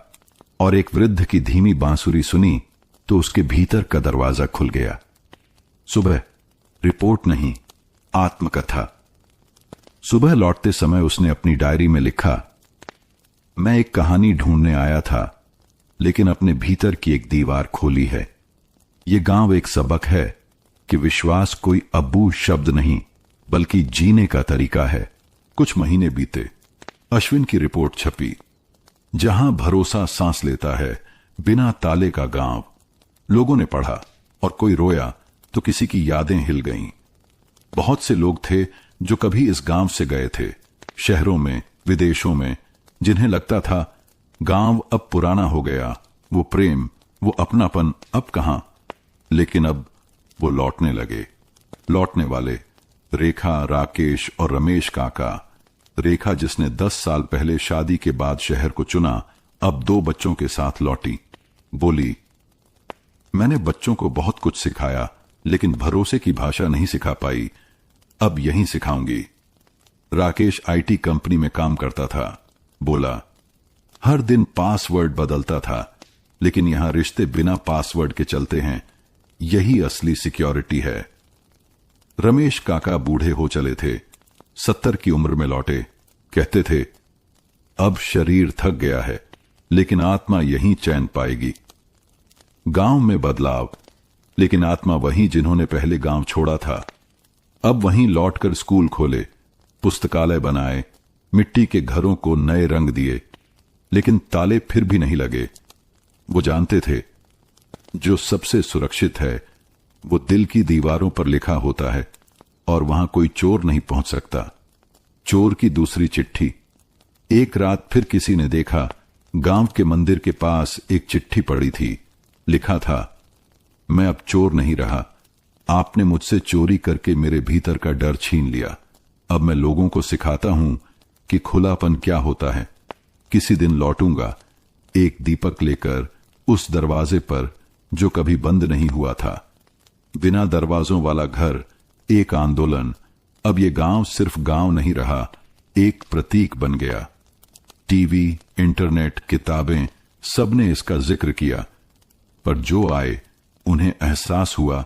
और एक वृद्ध की धीमी बांसुरी सुनी तो उसके भीतर का दरवाजा खुल गया। सुबह रिपोर्ट नहीं, आत्मकथा। सुबह लौटते समय उसने अपनी डायरी में लिखा, मैं एक कहानी ढूंढने आया था, लेकिन अपने भीतर की एक दीवार खोली है। ये गांव एक सबक है कि विश्वास कोई अबू शब्द नहीं, बल्कि जीने का तरीका है। कुछ महीने बीते। अश्विन की रिपोर्ट छपी, जहां भरोसा सांस लेता है, बिना ताले का गांव। लोगों ने पढ़ा और कोई रोया तो किसी की यादें हिल गईं। बहुत से लोग थे जो कभी इस गांव से गए थे, शहरों में, विदेशों में, जिन्हें लगता था गांव अब पुराना हो गया, वो प्रेम, वो अपनापन अब कहां। लेकिन अब वो लौटने लगे। लौटने वाले रेखा, राकेश और रमेश काका। रेखा, जिसने 10 साल पहले शादी के बाद शहर को चुना, अब 2 बच्चों के साथ लौटी। बोली, मैंने बच्चों को बहुत कुछ सिखाया, लेकिन भरोसे की भाषा नहीं सिखा पाई, अब यहीं सिखाऊंगी। राकेश आईटी कंपनी में काम करता था। बोला, हर दिन पासवर्ड बदलता था, लेकिन यहां रिश्ते बिना पासवर्ड के चलते हैं। यही असली सिक्योरिटी है। रमेश काका बूढ़े हो चले थे, 70 की उम्र में लौटे। कहते थे, अब शरीर थक गया है, लेकिन आत्मा यहीं चैन पाएगी। गांव में बदलाव, लेकिन आत्मा वही जिन्होंने पहले गांव छोड़ा था। अब वहीं लौटकर स्कूल खोले, पुस्तकालय बनाए, मिट्टी के घरों को नए रंग दिए, लेकिन ताले फिर भी नहीं लगे। वो जानते थे, जो सबसे सुरक्षित है वो दिल की दीवारों पर लिखा होता है, और वहां कोई चोर नहीं पहुंच सकता। चोर की दूसरी चिट्ठी। एक रात फिर किसी ने देखा, गांव के मंदिर के पास एक चिट्ठी पड़ी थी। लिखा था, मैं अब चोर नहीं रहा, आपने मुझसे चोरी करके मेरे भीतर का डर छीन लिया। अब मैं लोगों को सिखाता हूं कि खुलापन क्या होता है। किसी दिन लौटूंगा, एक दीपक लेकर उस दरवाजे पर जो कभी बंद नहीं हुआ था। बिना दरवाजों वाला घर, एक आंदोलन। अब ये गांव सिर्फ गांव नहीं रहा, एक प्रतीक बन गया। टीवी, इंटरनेट, किताबें, सबने इसका जिक्र किया, पर जो आए उन्हें एहसास हुआ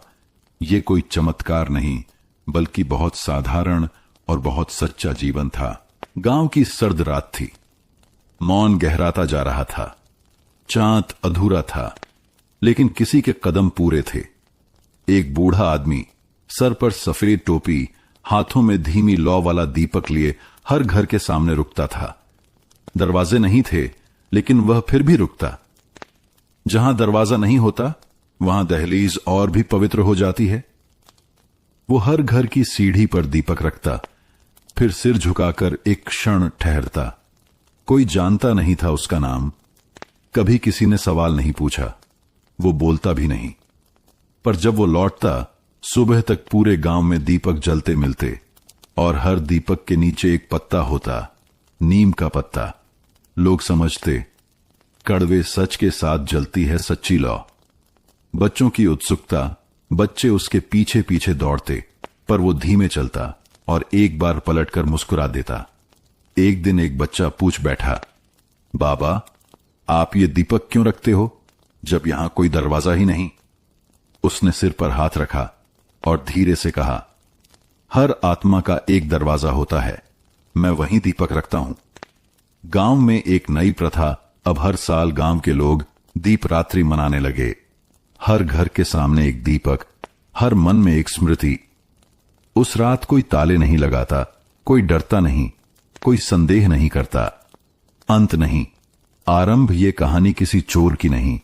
ये कोई चमत्कार नहीं, बल्कि बहुत साधारण और बहुत सच्चा जीवन था। गांव की सर्द रात थी। मौन गहराता जा रहा था। चांद अधूरा था, लेकिन किसी के कदम पूरे थे। एक बूढ़ा आदमी, सर पर सफेद टोपी, हाथों में धीमी लौ वाला दीपक लिए हर घर के सामने रुकता था। दरवाजे नहीं थे, लेकिन वह फिर भी रुकता। जहां दरवाजा नहीं होता, वहां दहलीज और भी पवित्र हो जाती है। वो हर घर की सीढ़ी पर दीपक रखता, फिर सिर झुकाकर एक क्षण ठहरता। कोई जानता नहीं था उसका नाम, कभी किसी ने सवाल नहीं पूछा, वो बोलता भी नहीं। पर जब वो लौटता, सुबह तक पूरे गांव में दीपक जलते मिलते, और हर दीपक के नीचे एक पत्ता होता, नीम का पत्ता। लोग समझते, कड़वे सच के साथ जलती है सच्ची लौ। बच्चों की उत्सुकता, बच्चे उसके पीछे पीछे दौड़ते, पर वो धीमे चलता और एक बार पलटकर मुस्कुरा देता। एक दिन एक बच्चा पूछ बैठा, बाबा, आप ये दीपक क्यों रखते हो जब यहां कोई दरवाजा ही नहीं? उसने सिर पर हाथ रखा और धीरे से कहा, हर आत्मा का एक दरवाजा होता है, मैं वहीं दीपक रखता हूं। गांव में एक नई प्रथा, अब हर साल गांव के लोग दीप रात्रि मनाने लगे। हर घर के सामने एक दीपक, हर मन में एक स्मृति। उस रात कोई ताले नहीं लगाता, कोई डरता नहीं, कोई संदेह नहीं करता। अंत नहीं, आरंभ ये कहानी किसी चोर की नहीं,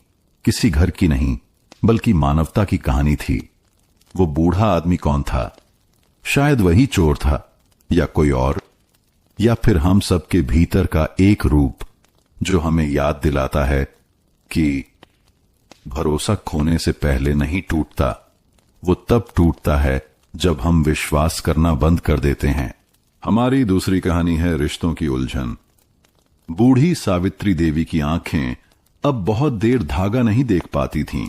किसी घर की नहीं, बल्कि मानवता की कहानी थी। वो बूढ़ा आदमी कौन था? शायद वही चोर था, या कोई और, या फिर हम सबके भीतर का एक रूप जो हमें याद दिलाता है कि भरोसा खोने से पहले नहीं टूटता, वो तब टूटता है जब हम विश्वास करना बंद कर देते हैं। हमारी दूसरी कहानी है रिश्तों की उलझन। बूढ़ी सावित्री देवी की आंखें अब बहुत देर धागा नहीं देख पाती थीं,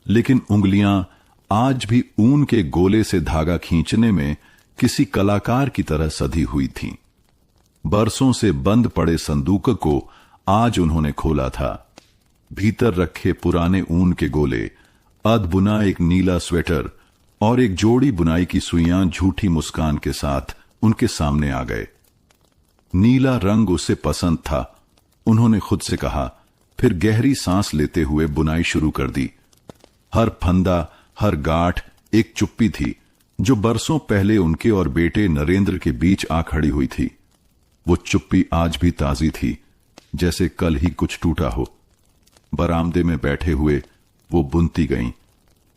लेकिन उंगलियां आज भी ऊन के गोले से धागा खींचने में किसी कलाकार की तरह सधी हुई थीं। बरसों से बंद पड़े संदूक को आज उन्होंने खोला था। भीतर रखे पुराने ऊन के गोले, अध बुना एक नीला स्वेटर और एक जोड़ी बुनाई की सुइयां झूठी मुस्कान के साथ उनके सामने आ गए। नीला रंग उसे पसंद था, उन्होंने खुद से कहा, फिर गहरी सांस लेते हुए बुनाई शुरू कर दी। हर फंदा, हर गांठ एक चुप्पी थी जो बरसों पहले उनके और बेटे नरेंद्र के बीच आ खड़ी हुई थी। वो चुप्पी आज भी ताजी थी, जैसे कल ही कुछ टूटा हो। बरामदे में बैठे हुए वो बुनती गईं।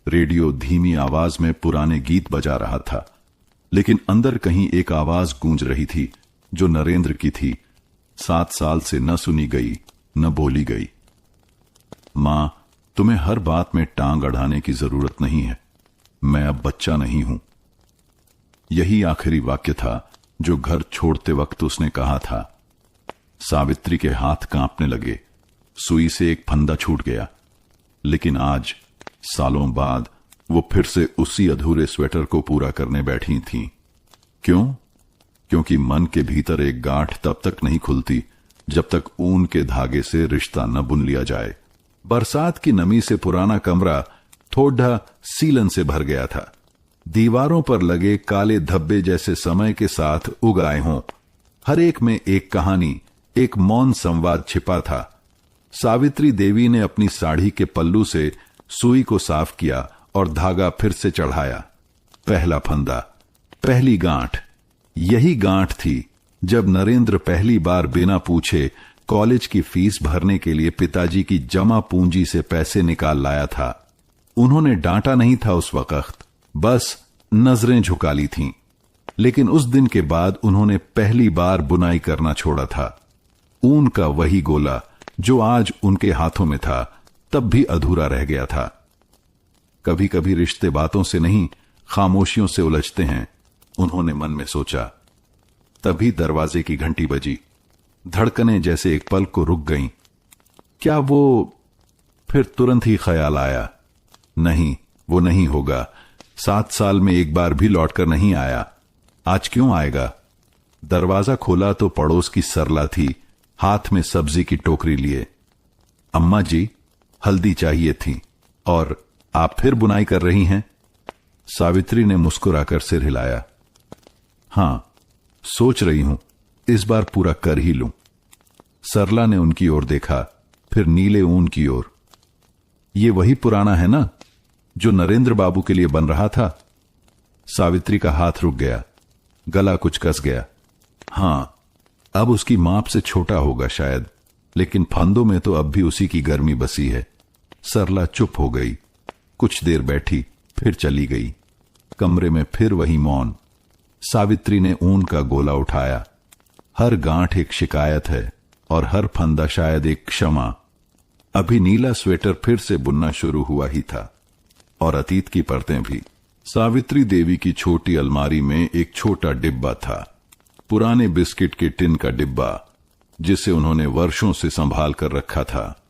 रेडियो धीमी आवाज में पुराने गीत बजा रहा था, लेकिन अंदर कहीं एक आवाज गूंज रही थी जो नरेंद्र की थी, 7 साल से न सुनी गई, न बोली गई। मां, तुम्हें हर बात में टांग अड़ाने की जरूरत नहीं है, मैं अब बच्चा नहीं हूं। यही आखिरी वाक्य था जो घर छोड़ते वक्त उसने कहा था। सावित्री के हाथ कांपने लगे, सुई से एक फंदा छूट गया। लेकिन आज, सालों बाद, वो फिर से उसी अधूरे स्वेटर को पूरा करने बैठी थीं। क्यों? क्योंकि मन के भीतर एक गांठ तब तक नहीं खुलती जब तक ऊन के धागे से रिश्ता न बुन लिया जाए। बरसात की नमी से पुराना कमरा थोड़ा सीलन से भर गया था। दीवारों पर लगे काले धब्बे जैसे समय के साथ उग आए हों। हर एक में एक कहानी, एक मौन संवाद छिपा था। सावित्री देवी ने अपनी साड़ी के पल्लू से सुई को साफ किया और धागा फिर से चढ़ाया। पहला फंदा, पहली गांठ। यही गांठ थी जब नरेंद्र पहली बार बिना पूछे कॉलेज की फीस भरने के लिए पिताजी की जमा पूंजी से पैसे निकाल लाया था। उन्होंने डांटा नहीं था उस वक्त, बस नजरें झुका ली थीं। लेकिन उस दिन के बाद उन्होंने पहली बार बुनाई करना छोड़ा था। ऊन का वही गोला जो आज उनके हाथों में था, तब भी अधूरा रह गया था। कभी कभी रिश्ते बातों से नहीं, खामोशियों से उलझते हैं, उन्होंने मन में सोचा। तभी दरवाजे की घंटी बजी। धड़कनें जैसे एक पल को रुक गईं। क्या वो? फिर तुरंत ही ख्याल आया, नहीं, वो नहीं होगा। 7 साल में एक बार भी लौटकर नहीं आया, आज क्यों आएगा? दरवाजा खोला तो पड़ोस की सरला थी, हाथ में सब्जी की टोकरी लिए। अम्मा जी, हल्दी चाहिए थी। और आप फिर बुनाई कर रही हैं? सावित्री ने मुस्कुराकर सिर हिलाया। हां, सोच रही हूं इस बार पूरा कर ही लूं। सरला ने उनकी ओर देखा, फिर नीले ऊन की ओर। ये वही पुराना है ना जो नरेंद्र बाबू के लिए बन रहा था? सावित्री का हाथ रुक गया, गला कुछ कस गया। हां, अब उसकी माप से छोटा होगा शायद, लेकिन फंदों में तो अब भी उसी की गर्मी बसी है। सरला चुप हो गई, कुछ देर बैठी, फिर चली गई। कमरे में फिर वही मौन। सावित्री ने ऊन का गोला उठाया। हर गांठ एक शिकायत है और हर फंदा शायद एक क्षमा। अभी नीला स्वेटर फिर से बुनना शुरू हुआ ही था, और अतीत की परतें भी। सावित्री देवी की छोटी अलमारी में एक छोटा डिब्बा था, पुराने बिस्किट के टिन का डिब्बा, जिसे उन्होंने वर्षों से संभाल कर रखा था।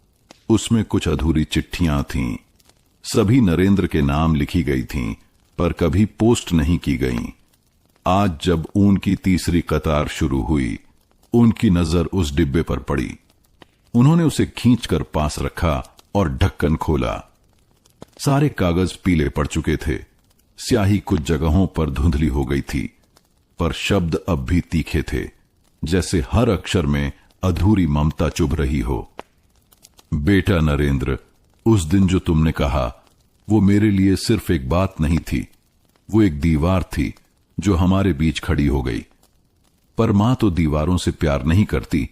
उसमें कुछ अधूरी चिट्ठियां थीं। सभी नरेंद्र के नाम लिखी गई थीं, पर कभी पोस्ट नहीं की गईं। आज जब ऊन की तीसरी कतार शुरू हुई, उनकी नजर उस डिब्बे पर पड़ी। उन्होंने उसे खींचकर पास रखा और ढक्कन खोला। सारे कागज पीले पड़ चुके थे। स्याही कुछ जगहों पर धुंधली हो गई थी, पर शब्द अब भी तीखे थे, जैसे हर अक्षर में अधूरी ममता चुभ रही हो। बेटा नरेंद्र, उस दिन जो तुमने कहा, वो मेरे लिए सिर्फ एक बात नहीं थी, वो एक दीवार थी जो हमारे बीच खड़ी हो गई। पर मां तो दीवारों से प्यार नहीं करती,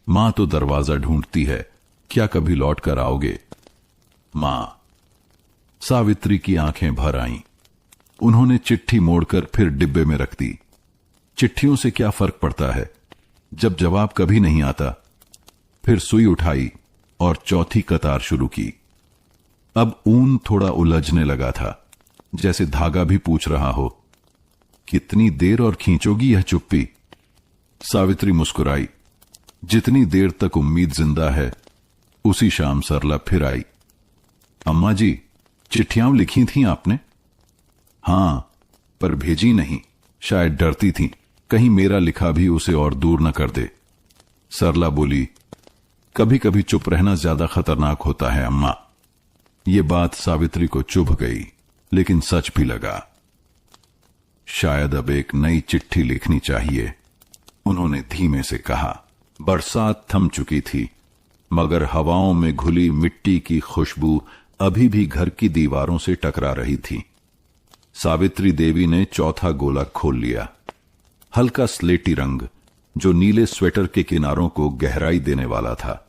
मां तो दरवाजा ढूंढती है। क्या कभी लौट कर आओगे? मां। सावित्री की आंखें भर आईं। उन्होंने चिट्ठी मोड़कर फिर डिब्बे में रख दी। चिट्ठियों से क्या फर्क पड़ता है जब जवाब कभी नहीं आता। फिर सुई उठाई और चौथी कतार शुरू की। अब ऊन थोड़ा उलझने लगा था, जैसे धागा भी पूछ रहा हो, कितनी देर और खींचोगी यह चुप्पी? सावित्री मुस्कुराई। जितनी देर तक उम्मीद जिंदा है। उसी शाम सरला फिर आई। अम्मा जी, चिट्ठियां लिखी थीं आपने? हां, पर भेजी नहीं। शायद डरती थीं कहीं मेरा लिखा भी उसे और दूर न कर दे। सरला बोली, कभी कभी चुप रहना ज्यादा खतरनाक होता है अम्मा। ये बात सावित्री को चुभ गई, लेकिन सच भी लगा। शायद अब एक नई चिट्ठी लिखनी चाहिए, उन्होंने धीमे से कहा। बरसात थम चुकी थी, मगर हवाओं में घुली मिट्टी की खुशबू अभी भी घर की दीवारों से टकरा रही थी। सावित्री देवी ने चौथा गोला खोल लिया। हल्का स्लेटी रंग, जो नीले स्वेटर के किनारों को गहराई देने वाला था।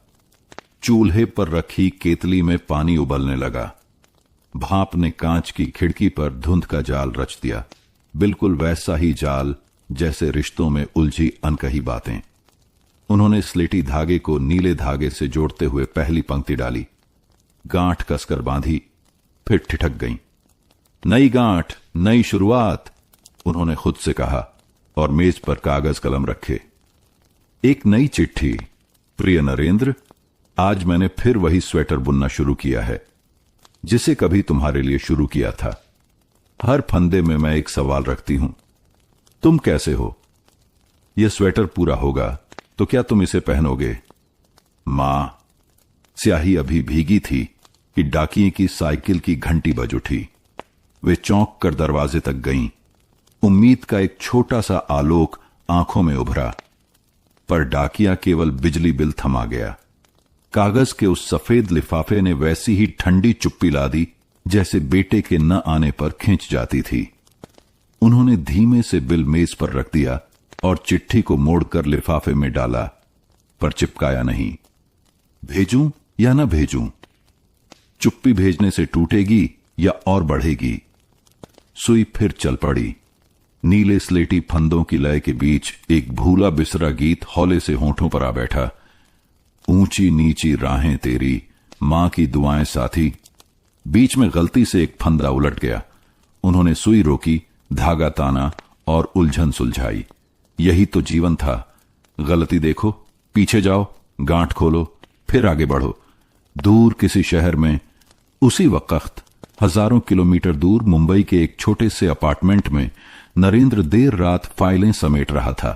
चूल्हे पर रखी केतली में पानी उबलने लगा। भाप ने कांच की खिड़की पर धुंध का जाल रच दिया, बिल्कुल वैसा ही जाल जैसे रिश्तों में उलझी अनकही बातें। उन्होंने स्लेटी धागे को नीले धागे से जोड़ते हुए पहली पंक्ति डाली, गांठ कसकर बांधी, फिर ठिठक गईं। नई गांठ, नई शुरुआत, उन्होंने खुद से कहा, और मेज पर कागज कलम रखे। एक नई चिट्ठी। प्रिय नरेंद्र, आज मैंने फिर वही स्वेटर बुनना शुरू किया है, जिसे कभी तुम्हारे लिए शुरू किया था। हर फंदे में मैं एक सवाल रखती हूं, तुम कैसे हो? यह स्वेटर पूरा होगा तो क्या तुम इसे पहनोगे? मां। स्याही अभी भीगी थी कि डाकिये की साइकिल की घंटी बज उठी। वे चौंक कर दरवाजे तक गईं। उम्मीद का एक छोटा सा आलोक आंखों में उभरा, पर डाकिया केवल बिजली बिल थमा गया। कागज के उस सफेद लिफाफे ने वैसी ही ठंडी चुप्पी ला दी जैसे बेटे के न आने पर खींच जाती थी। उन्होंने धीमे से बिल मेज पर रख दिया और चिट्ठी को मोड़कर लिफाफे में डाला, पर चिपकाया नहीं। भेजूं या न भेजूं? चुप्पी भेजने से टूटेगी या और बढ़ेगी? सुई फिर चल पड़ी। नीले स्लेटी फंदों की लय के बीच एक भूला बिसरा गीत हौले से होठों पर आ बैठा। ऊंची नीची राहें तेरी, मां की दुआएं साथी। बीच में गलती से एक फंदा उलट गया। उन्होंने सुई रोकी, धागा ताना और उलझन सुलझाई। यही तो जीवन था। गलती देखो, पीछे जाओ, गांठ खोलो, फिर आगे बढ़ो। दूर किसी शहर में उसी वक्त हजारों किलोमीटर दूर मुंबई के एक छोटे से अपार्टमेंट में नरेंद्र देर रात फाइलें समेट रहा था।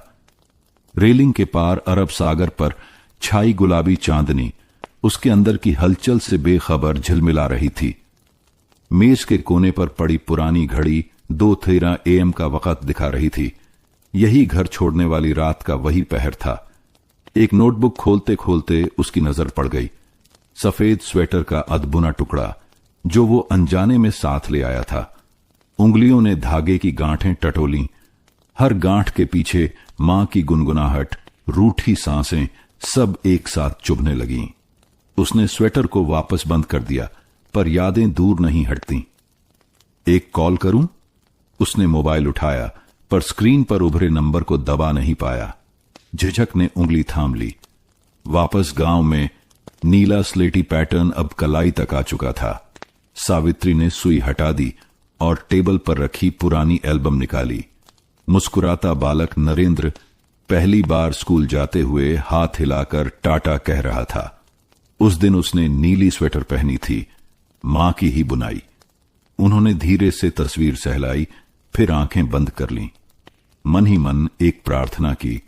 रेलिंग के पार अरब सागर पर छाई गुलाबी चांदनी उसके अंदर की हलचल से बेखबर झिलमिला रही थी। मेज के कोने पर पड़ी पुरानी घड़ी 2:13 AM का वक्त दिखा रही थी। यही घर छोड़ने वाली रात का वही पहर था। एक नोटबुक खोलते खोलते उसकी नजर पड़ गई। सफेद स्वेटर का अधबुना टुकड़ा जो वो अनजाने में साथ ले आया था। उंगलियों ने धागे की गांठें टटोली। हर गांठ के पीछे मां की गुनगुनाहट, रूठी सांसें सब एक साथ चुभने लगीं। उसने स्वेटर को वापस बंद कर दिया, पर यादें दूर नहीं हटती। एक कॉल करूं? उसने मोबाइल उठाया, पर स्क्रीन पर उभरे नंबर को दबा नहीं पाया। झिझक ने उंगली थाम ली। वापस गांव में नीला स्लेटी पैटर्न अब कलाई तक आ चुका था। सावित्री ने सुई हटा दी और टेबल पर रखी पुरानी एल्बम निकाली। मुस्कुराता बालक नरेंद्र पहली बार स्कूल जाते हुए हाथ हिलाकर टाटा कह रहा था। उस दिन उसने नीली स्वेटर पहनी थी, मां की ही बुनाई। उन्होंने धीरे से तस्वीर सहलाई, फिर आंखें बंद कर लीं। मन ही मन एक प्रार्थना की,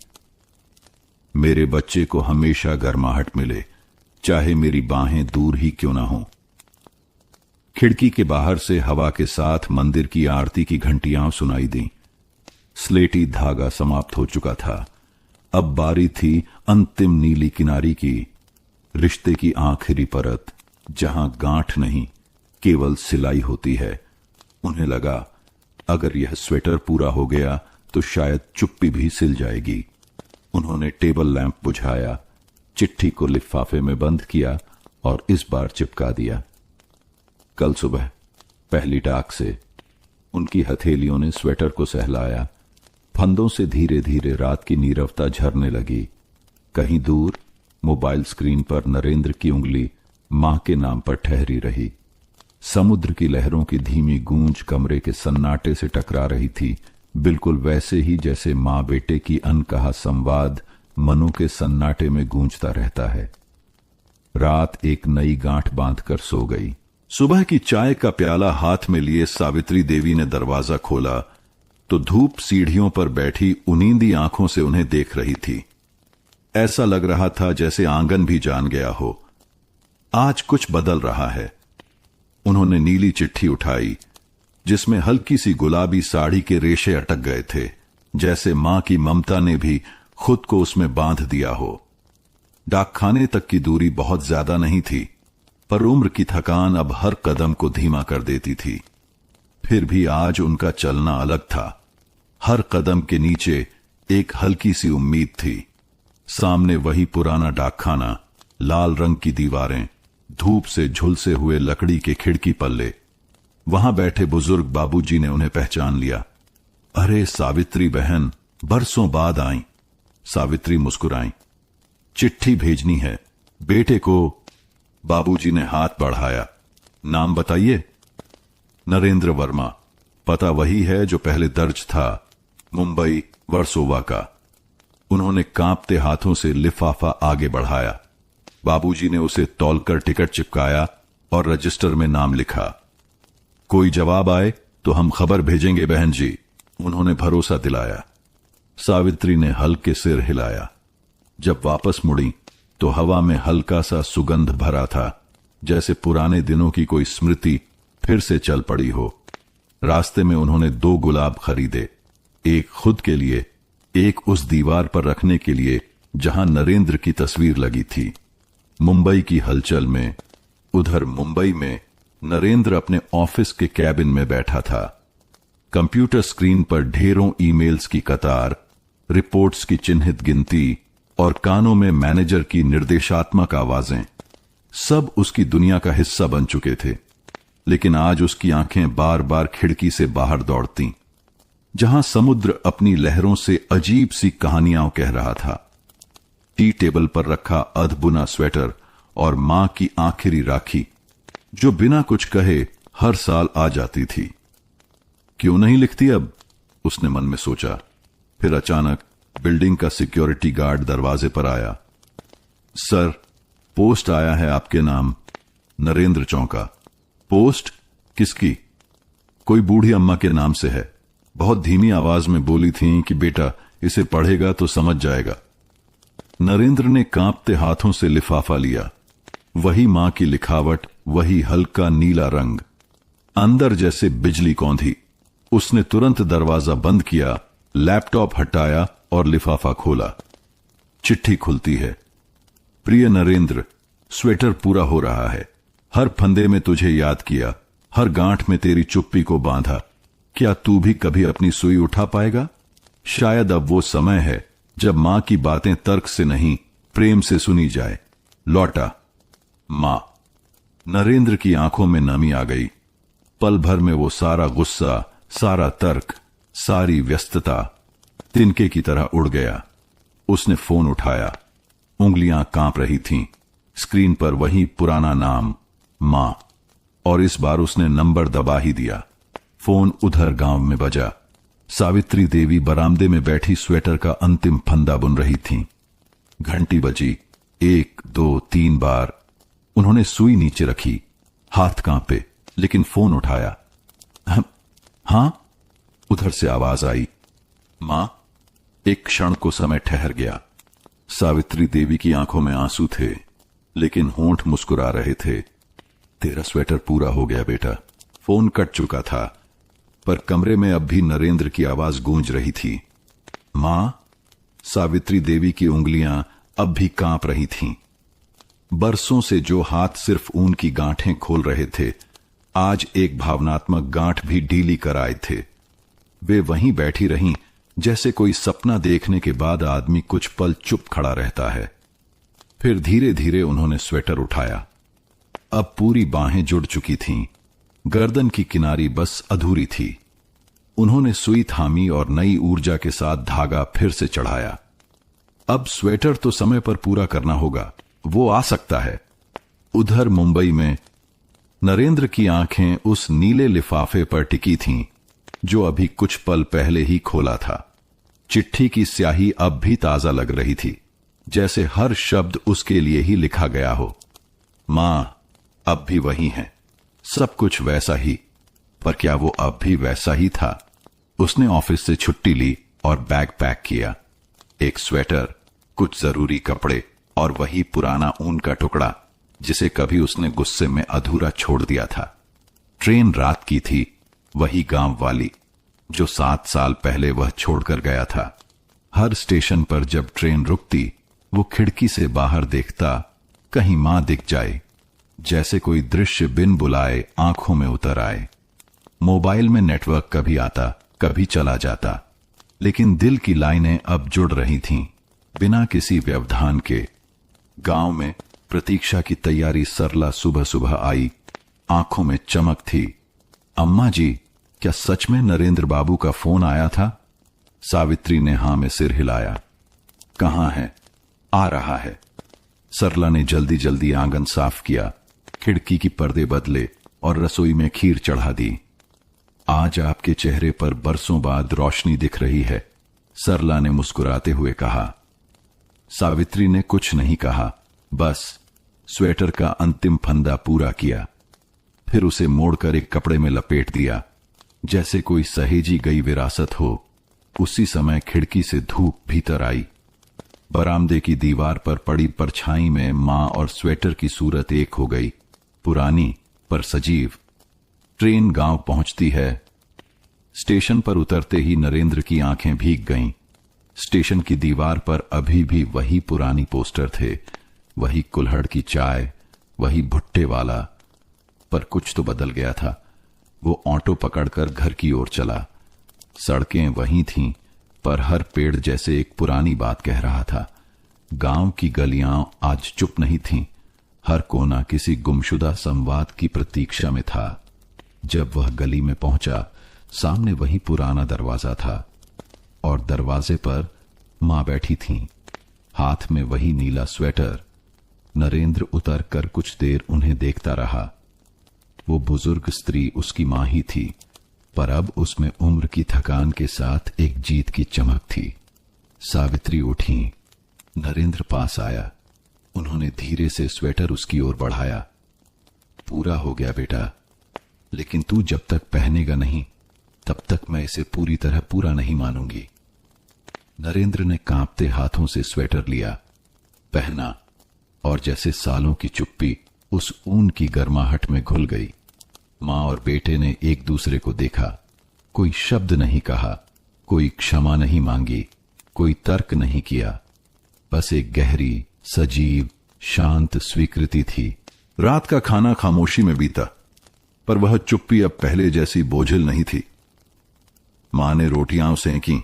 मेरे बच्चे को हमेशा गर्माहट मिले, चाहे मेरी बाहें दूर ही क्यों ना हों। खिड़की के बाहर से हवा के साथ मंदिर की आरती की घंटियां सुनाई दी। स्लेटी धागा समाप्त हो चुका था। अब बारी थी अंतिम नीली किनारी की, रिश्ते की आखिरी परत, जहां गांठ नहीं केवल सिलाई होती है। उन्हें लगा अगर यह स्वेटर पूरा हो गया तो शायद चुप्पी भी सिल जाएगी। उन्होंने टेबल लैंप बुझाया, चिट्ठी को लिफाफे में बंद किया और इस बार चिपका दिया। कल सुबह पहली डाक से उनकी हथेलियों ने स्वेटर को सहलाया। फंदों से धीरे धीरे रात की नीरवता झरने लगी। कहीं दूर मोबाइल स्क्रीन पर नरेंद्र की उंगली मां के नाम पर ठहरी रही। समुद्र की लहरों की धीमी गूंज कमरे के सन्नाटे से टकरा रही थी, बिल्कुल वैसे ही जैसे मां बेटे की अनकहा संवाद मनों के सन्नाटे में गूंजता रहता है। रात एक नई गांठ बांधकर सो गई। सुबह की चाय का प्याला हाथ में लिए सावित्री देवी ने दरवाजा खोला तो धूप सीढ़ियों पर बैठी उनींदी आंखों से उन्हें देख रही थी। ऐसा लग रहा था जैसे आंगन भी जान गया हो, आज कुछ बदल रहा है। उन्होंने नीली चिट्ठी उठाई जिसमें हल्की सी गुलाबी साड़ी के रेशे अटक गए थे, जैसे मां की ममता ने भी खुद को उसमें बांध दिया हो। डाकखाने तक की दूरी बहुत ज्यादा नहीं थी, पर उम्र की थकान अब हर कदम को धीमा कर देती थी। फिर भी आज उनका चलना अलग था। हर कदम के नीचे एक हल्की सी उम्मीद थी। सामने वही पुराना डाकखाना, लाल रंग की दीवारें, धूप से झुलसे हुए लकड़ी के खिड़की पल्ले। वहां बैठे बुजुर्ग बाबूजी ने उन्हें पहचान लिया। अरे सावित्री बहन, बरसों बाद आई। सावित्री मुस्कुराई। चिट्ठी भेजनी है बेटे को। बाबूजी ने हाथ बढ़ाया। नाम बताइए। नरेंद्र वर्मा। पता वही है जो पहले दर्ज था, मुंबई वर्सोवा का। उन्होंने कांपते हाथों से लिफाफा आगे बढ़ाया। बाबूजी ने उसे तौलकर टिकट चिपकाया और रजिस्टर में नाम लिखा। कोई जवाब आए तो हम खबर भेजेंगे बहन जी, उन्होंने भरोसा दिलाया। सावित्री ने हल्के सिर हिलाया। जब वापस मुड़ी तो हवा में हल्का सा सुगंध भरा था, जैसे पुराने दिनों की कोई स्मृति फिर से चल पड़ी हो। रास्ते में उन्होंने 2 गुलाब खरीदे, एक खुद के लिए, एक उस दीवार पर रखने के लिए जहां नरेंद्र की तस्वीर लगी थी। मुंबई की हलचल में, उधर मुंबई में नरेंद्र अपने ऑफिस के कैबिन में बैठा था। कंप्यूटर स्क्रीन पर ढेरों ईमेल्स की कतार, रिपोर्ट्स की चिन्हित गिनती और कानों में मैनेजर की निर्देशात्मक आवाजें, सब उसकी दुनिया का हिस्सा बन चुके थे। लेकिन आज उसकी आंखें बार बार खिड़की से बाहर दौड़तीं, जहां समुद्र अपनी लहरों से अजीब सी कहानियां कह रहा था। टी टेबल पर रखा अधबुना स्वेटर और मां की आखिरी राखी, जो बिना कुछ कहे हर साल आ जाती थी। क्यों नहीं लिखती अब, उसने मन में सोचा। फिर अचानक बिल्डिंग का सिक्योरिटी गार्ड दरवाजे पर आया। सर, पोस्ट आया है आपके नाम, नरेंद्र चौंका। पोस्ट? किसकी? कोई बूढ़ी अम्मा के नाम से है। बहुत धीमी आवाज में बोली थी कि बेटा इसे पढ़ेगा तो समझ जाएगा। नरेंद्र ने कांपते हाथों से लिफाफा लिया। वही मां की लिखावट, वही हल्का नीला रंग, अंदर जैसे बिजली कौंधी। उसने तुरंत दरवाजा बंद किया, लैपटॉप हटाया और लिफाफा खोला। चिट्ठी खुलती है। प्रिय नरेंद्र, स्वेटर पूरा हो रहा है। हर फंदे में तुझे याद किया, हर गांठ में तेरी चुप्पी को बांधा। क्या तू भी कभी अपनी सुई उठा पाएगा? शायद अब वो समय है जब मां की बातें तर्क से नहीं, प्रेम से सुनी जाए। लौटा, मां। नरेंद्र की आंखों में नमी आ गई। पल भर में वो सारा गुस्सा, सारा तर्क, सारी व्यस्तता तिनके की तरह उड़ गया। उसने फोन उठाया। उंगलियां कांप रही थीं। स्क्रीन पर वही पुराना नाम, मां, और इस बार उसने नंबर दबा ही दिया। फोन उधर गांव में बजा। सावित्री देवी बरामदे में बैठी स्वेटर का अंतिम फंदा बुन रही थीं। घंटी बजी। 1, 2, 3 बार। उन्होंने सुई नीचे रखी। हाथ कांपे, लेकिन फोन उठाया। हां? उधर से आवाज आई, मां। एक क्षण को समय ठहर गया। सावित्री देवी की आंखों में आंसू थे, लेकिन होंठ मुस्कुरा रहे थे। तेरा स्वेटर पूरा हो गया बेटा। फोन कट चुका था, पर कमरे में अब भी नरेंद्र की आवाज गूंज रही थी। मां। सावित्री देवी की उंगलियां अब भी कांप रही थीं। बरसों से जो हाथ सिर्फ ऊन की गांठें खोल रहे थे, आज एक भावनात्मक गांठ भी ढीली कर आए थे। वे वहीं बैठी रहीं, जैसे कोई सपना देखने के बाद आदमी कुछ पल चुप खड़ा रहता है। फिर धीरे धीरे उन्होंने स्वेटर उठाया। अब पूरी बाहें जुड़ चुकी थीं, गर्दन की किनारी बस अधूरी थी। उन्होंने सुई थामी और नई ऊर्जा के साथ धागा फिर से चढ़ाया। अब स्वेटर तो समय पर पूरा करना होगा, वो आ सकता है। उधर मुंबई में नरेंद्र की आंखें उस नीले लिफाफे पर टिकी थीं, जो अभी कुछ पल पहले ही खोला था। चिट्ठी की स्याही अब भी ताजा लग रही थी, जैसे हर शब्द उसके लिए ही लिखा गया हो। मां अब भी वही है, सब कुछ वैसा ही। पर क्या वो अब भी वैसा ही था? उसने ऑफिस से छुट्टी ली और बैग पैक किया। एक स्वेटर, कुछ जरूरी कपड़े और वही पुराना ऊन का टुकड़ा जिसे कभी उसने गुस्से में अधूरा छोड़ दिया था। ट्रेन रात की थी, वही गांव वाली जो 7 साल पहले वह छोड़कर गया था। हर स्टेशन पर जब ट्रेन रुकती, वो खिड़की से बाहर देखता, कहीं मां दिख जाए, जैसे कोई दृश्य बिन बुलाए आंखों में उतर आए। मोबाइल में नेटवर्क कभी आता, कभी चला जाता, लेकिन दिल की लाइनें अब जुड़ रही थीं, बिना किसी व्यवधान के। गांव में प्रतीक्षा की तैयारी सरला सुबह सुबह आई। आंखों में चमक थी। अम्मा जी, क्या सच में नरेंद्र बाबू का फोन आया था? सावित्री ने हां में सिर हिलाया। कहां है? आ रहा है। सरला ने जल्दी जल्दी आंगन साफ किया, खिड़की की पर्दे बदले और रसोई में खीर चढ़ा दी। आज आपके चेहरे पर बरसों बाद रोशनी दिख रही है, सरला ने मुस्कुराते हुए कहा। सावित्री ने कुछ नहीं कहा, बस स्वेटर का अंतिम फंदा पूरा किया। फिर उसे मोड़कर एक कपड़े में लपेट दिया, जैसे कोई सहेजी गई विरासत हो। उसी समय खिड़की से धूप भीतर आई। बरामदे की दीवार पर पड़ी परछाई में मां और स्वेटर की सूरत एक हो गई, पुरानी पर सजीव। ट्रेन गांव पहुंचती है। स्टेशन पर उतरते ही नरेंद्र की आंखें भीग गईं। स्टेशन की दीवार पर अभी भी वही पुरानी पोस्टर थे, वही कुल्हड़ की चाय, वही भुट्टे वाला। पर कुछ तो बदल गया था। वो ऑटो पकड़कर घर की ओर चला। सड़कें वही थीं, पर हर पेड़ जैसे एक पुरानी बात कह रहा था। गांव की गलियां आज चुप नहीं थीं। हर कोना किसी गुमशुदा संवाद की प्रतीक्षा में था। जब वह गली में पहुंचा, सामने वही पुराना दरवाजा था और दरवाजे पर मां बैठी थीं, हाथ में वही नीला स्वेटर। नरेंद्र उतरकर कुछ देर उन्हें देखता रहा। वो बुजुर्ग स्त्री उसकी मां ही थी, पर अब उसमें उम्र की थकान के साथ एक जीत की चमक थी। सावित्री उठी। नरेंद्र पास आया। उन्होंने धीरे से स्वेटर उसकी ओर बढ़ाया। पूरा हो गया बेटा, लेकिन तू जब तक पहनेगा नहीं, तब तक मैं इसे पूरी तरह पूरा नहीं मानूंगी। नरेंद्र ने कांपते हाथों से स्वेटर लिया, पहना, और जैसे सालों की चुप्पी उस ऊन की गर्माहट में घुल गई। मां और बेटे ने एक दूसरे को देखा। कोई शब्द नहीं कहा, कोई क्षमा नहीं मांगी, कोई तर्क नहीं किया। बस एक गहरी, सजीव, शांत स्वीकृति थी। रात का खाना खामोशी में बीता, पर वह चुप्पी अब पहले जैसी बोझिल नहीं थी। मां ने रोटियां सेंकी।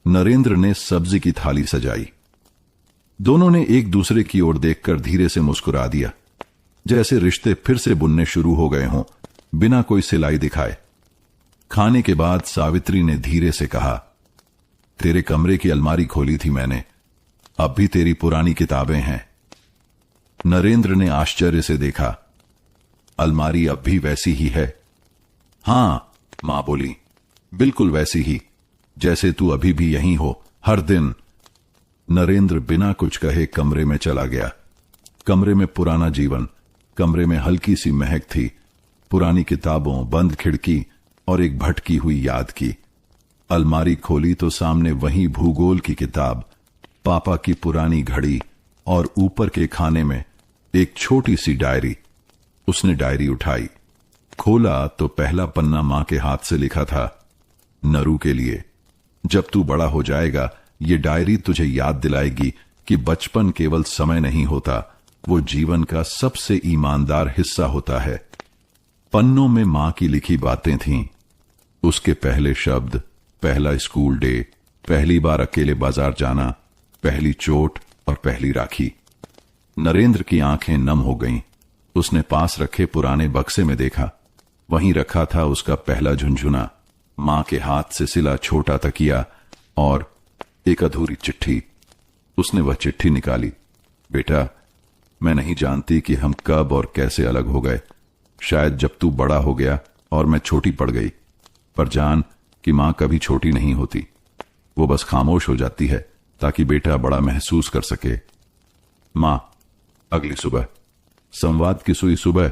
नरेंद्र ने सब्जी की थाली सजाई। दोनों ने एक दूसरे की ओर देखकर धीरे से मुस्कुरा दिया, जैसे रिश्ते फिर से बुनने शुरू हो गए हों, बिना कोई सिलाई दिखाए। खाने के बाद सावित्री ने धीरे से कहा, तेरे कमरे की अलमारी खोली थी मैंने, अब भी तेरी पुरानी किताबें हैं। नरेंद्र ने आश्चर्य से देखा। अलमारी अब भी वैसी ही है? हां, मां बोली, बिल्कुल वैसी ही, जैसे तू अभी भी यहीं हो, हर दिन। नरेंद्र बिना कुछ कहे कमरे में चला गया। कमरे में पुराना जीवन, कमरे में हल्की सी महक थी, पुरानी किताबों, बंद खिड़की और एक भटकी हुई याद की। अलमारी खोली तो सामने वही भूगोल की किताब, पापा की पुरानी घड़ी और ऊपर के खाने में एक छोटी सी डायरी। उसने डायरी उठाई, खोला तो पहला पन्ना मां के हाथ से लिखा था, नरू के लिए। जब तू बड़ा हो जाएगा, ये डायरी तुझे याद दिलाएगी कि बचपन केवल समय नहीं होता, वो जीवन का सबसे ईमानदार हिस्सा होता है। पन्नों में मां की लिखी बातें थीं। उसके पहले शब्द, पहला स्कूल डे, पहली बार अकेले बाजार जाना, पहली चोट और पहली राखी। नरेंद्र की आंखें नम हो गईं। उसने पास रखे पुराने बक्से में देखा। वहीं रखा था उसका पहला झुनझुना, मां के हाथ से सिला छोटा तकिया और एक अधूरी चिट्ठी। उसने वह चिट्ठी निकाली। बेटा, मैं नहीं जानती कि हम कब और कैसे अलग हो गए। शायद जब तू बड़ा हो गया और मैं छोटी पड़ गई, पर जान कि मां कभी छोटी नहीं होती। वो बस खामोश हो जाती है ताकि बेटा बड़ा महसूस कर सके। मां, अगली सुबह। संवाद की सुई सुबह।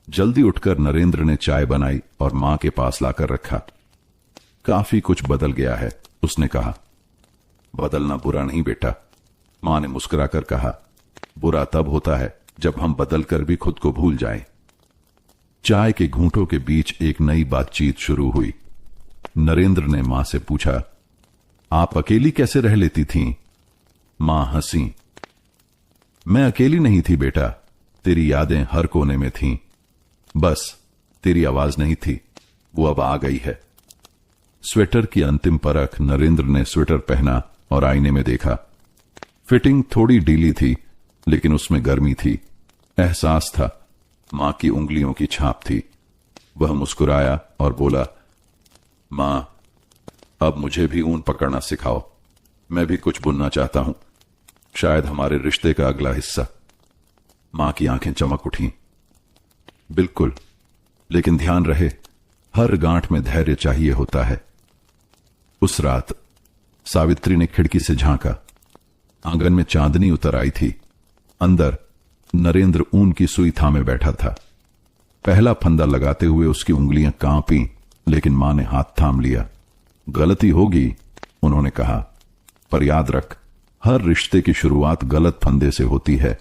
जल्दी उठकर नरेंद्र ने चाय बनाई और मां के पास लाकर रखा। काफी कुछ बदल गया है, उसने कहा। बदलना बुरा नहीं बेटा, मां ने मुस्कुराकर कहा। बुरा तब होता है जब हम बदलकर भी खुद को भूल जाएं। चाय के घूंटों के बीच एक नई बातचीत शुरू हुई। नरेंद्र ने मां से पूछा, आप अकेली कैसे रह लेती थीं? मां हंसी। मैं अकेली नहीं थी बेटा, तेरी यादें हर कोने में थीं। बस तेरी आवाज नहीं थी, वो अब आ गई है। स्वेटर की अंतिम परख। नरेंद्र ने स्वेटर पहना और आईने में देखा। फिटिंग थोड़ी ढीली थी, लेकिन उसमें गर्मी थी, एहसास था। मां की उंगलियों की छाप थी। वह मुस्कुराया और बोला, मां, अब मुझे भी ऊन पकड़ना सिखाओ। मैं भी कुछ बुनना चाहता हूं, शायद हमारे रिश्ते का अगला हिस्सा। मां की आंखें चमक उठी। बिल्कुल, लेकिन ध्यान रहे, हर गांठ में धैर्य चाहिए होता है। उस रात सावित्री ने खिड़की से झांका। आंगन में चांदनी उतर आई थी। अंदर नरेंद्र ऊन की सुई थामे बैठा था। पहला फंदा लगाते हुए उसकी उंगलियां कांपी, लेकिन मां ने हाथ थाम लिया। गलती होगी, उन्होंने कहा, पर याद रख, हर रिश्ते की शुरुआत गलत फंदे से होती है,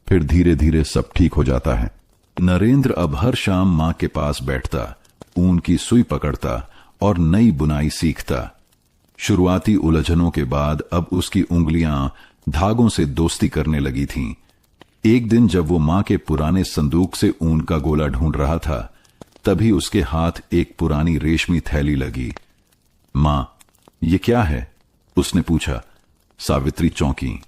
फिर धीरे धीरे सब ठीक हो जाता है। नरेंद्र अब हर शाम मां के पास बैठता, ऊन की सुई पकड़ता और नई बुनाई सीखता। शुरुआती उलझनों के बाद अब उसकी उंगलियां धागों से दोस्ती करने लगी थीं। एक दिन जब वो मां के पुराने संदूक से ऊन का गोला ढूंढ रहा था, तभी उसके हाथ एक पुरानी रेशमी थैली लगी। मां, ये क्या है? उसने पूछा। सावित्री चौंकी।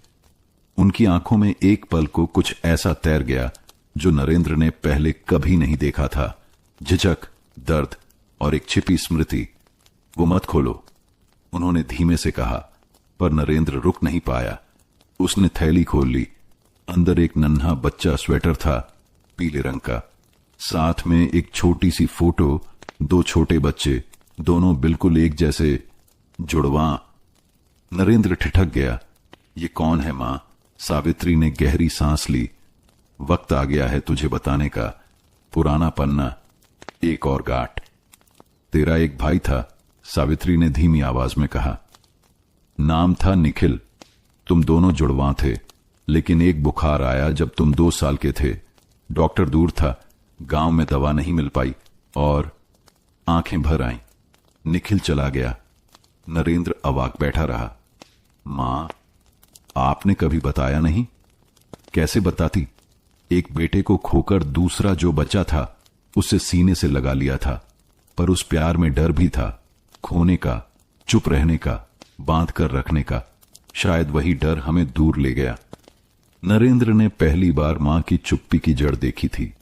उनकी आंखों में एक पल को कुछ ऐसा तैर गया जो नरेंद्र ने पहले कभी नहीं देखा था। झिझक, दर्द और एक छिपी स्मृति। वो मत खोलो, उन्होंने धीमे से कहा, पर नरेंद्र रुक नहीं पाया। उसने थैली खोल ली। अंदर एक नन्हा बच्चा स्वेटर था, पीले रंग का। साथ में एक छोटी सी फोटो, दो छोटे बच्चे, दोनों बिल्कुल एक जैसे, जुड़वां। नरेंद्र ठिठक गया। ये कौन है मां? सावित्री ने गहरी सांस ली। वक्त आ गया है तुझे बताने का। पुराना पन्ना, एक और गांठ। तेरा एक भाई था, सावित्री ने धीमी आवाज में कहा। नाम था निखिल। तुम दोनों जुड़वां थे, लेकिन एक बुखार आया जब तुम 2 साल के थे। डॉक्टर दूर था, गांव में दवा नहीं मिल पाई और आंखें भर आईं। निखिल चला गया। नरेंद्र अवाक बैठा रहा। मां, आपने कभी बताया नहीं? कैसे बताती? एक बेटे को खोकर दूसरा जो बच्चा था उसे सीने से लगा लिया था, पर उस प्यार में डर भी था, खोने का, चुप रहने का, बांध कर रखने का। शायद वही डर हमें दूर ले गया। नरेंद्र ने पहली बार मां की चुप्पी की जड़ देखी थी।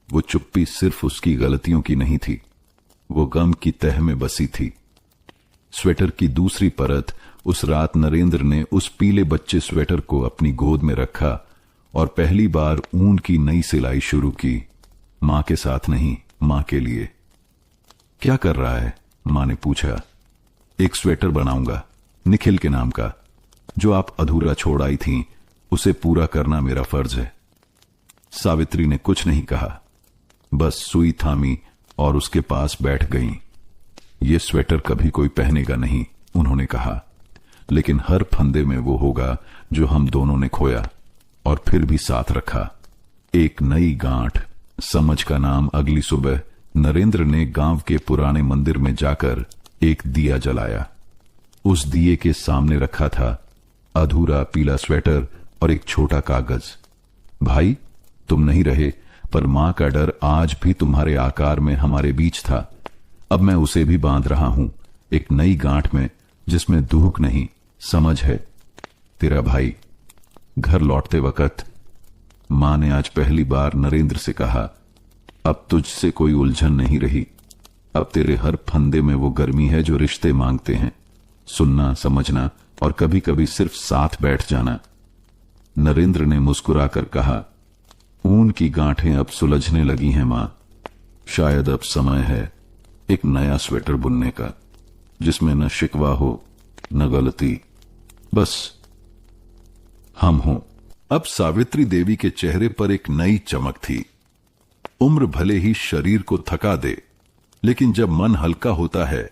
वो चुप्पी सिर्फ उसकी गलतियों की नहीं थी, वो गम की तह में बसी थी। स्वेटर की दूसरी परत। उस रात नरेंद्र ने उस पीले बच्चे स्वेटर को अपनी गोद में रखा और पहली बार ऊन की नई सिलाई शुरू की। मां के साथ नहीं, मां के लिए। क्या कर रहा है? मां ने पूछा। एक स्वेटर बनाऊंगा, निखिल के नाम का। जो आप अधूरा छोड़ आई थीं, उसे पूरा करना मेरा फर्ज है। सावित्री ने कुछ नहीं कहा, बस सुई थामी और उसके पास बैठ गईं। ये स्वेटर कभी कोई पहनेगा नहीं, उन्होंने कहा, लेकिन हर फंदे में वो होगा जो हम दोनों ने खोया और फिर भी साथ रखा। एक नई गांठ। समझ का नाम। अगली सुबह नरेंद्र ने गांव के पुराने मंदिर में जाकर एक दिया जलाया। उस दिए के सामने रखा था अधूरा पीला स्वेटर और एक छोटा कागज। भाई, तुम नहीं रहे, पर मां का डर आज भी तुम्हारे आकार में हमारे बीच था। अब मैं उसे भी बांध रहा हूं, एक नई गांठ में, जिसमें दुख नहीं, समझ है। तेरा भाई। घर लौटते वक्त मां ने आज पहली बार नरेंद्र से कहा, अब तुझसे कोई उलझन नहीं रही। अब तेरे हर फंदे में वो गर्मी है जो रिश्ते मांगते हैं, सुनना, समझना और कभी कभी सिर्फ साथ बैठ जाना। नरेंद्र ने मुस्कुराकर कहा, ऊन की गांठें अब सुलझने लगी हैं मां। शायद अब समय है एक नया स्वेटर बुनने का, जिसमें न शिकवा हो, न गलती, बस हम हों। अब सावित्री देवी के चेहरे पर एक नई चमक थी। उम्र भले ही शरीर को थका दे, लेकिन जब मन हल्का होता है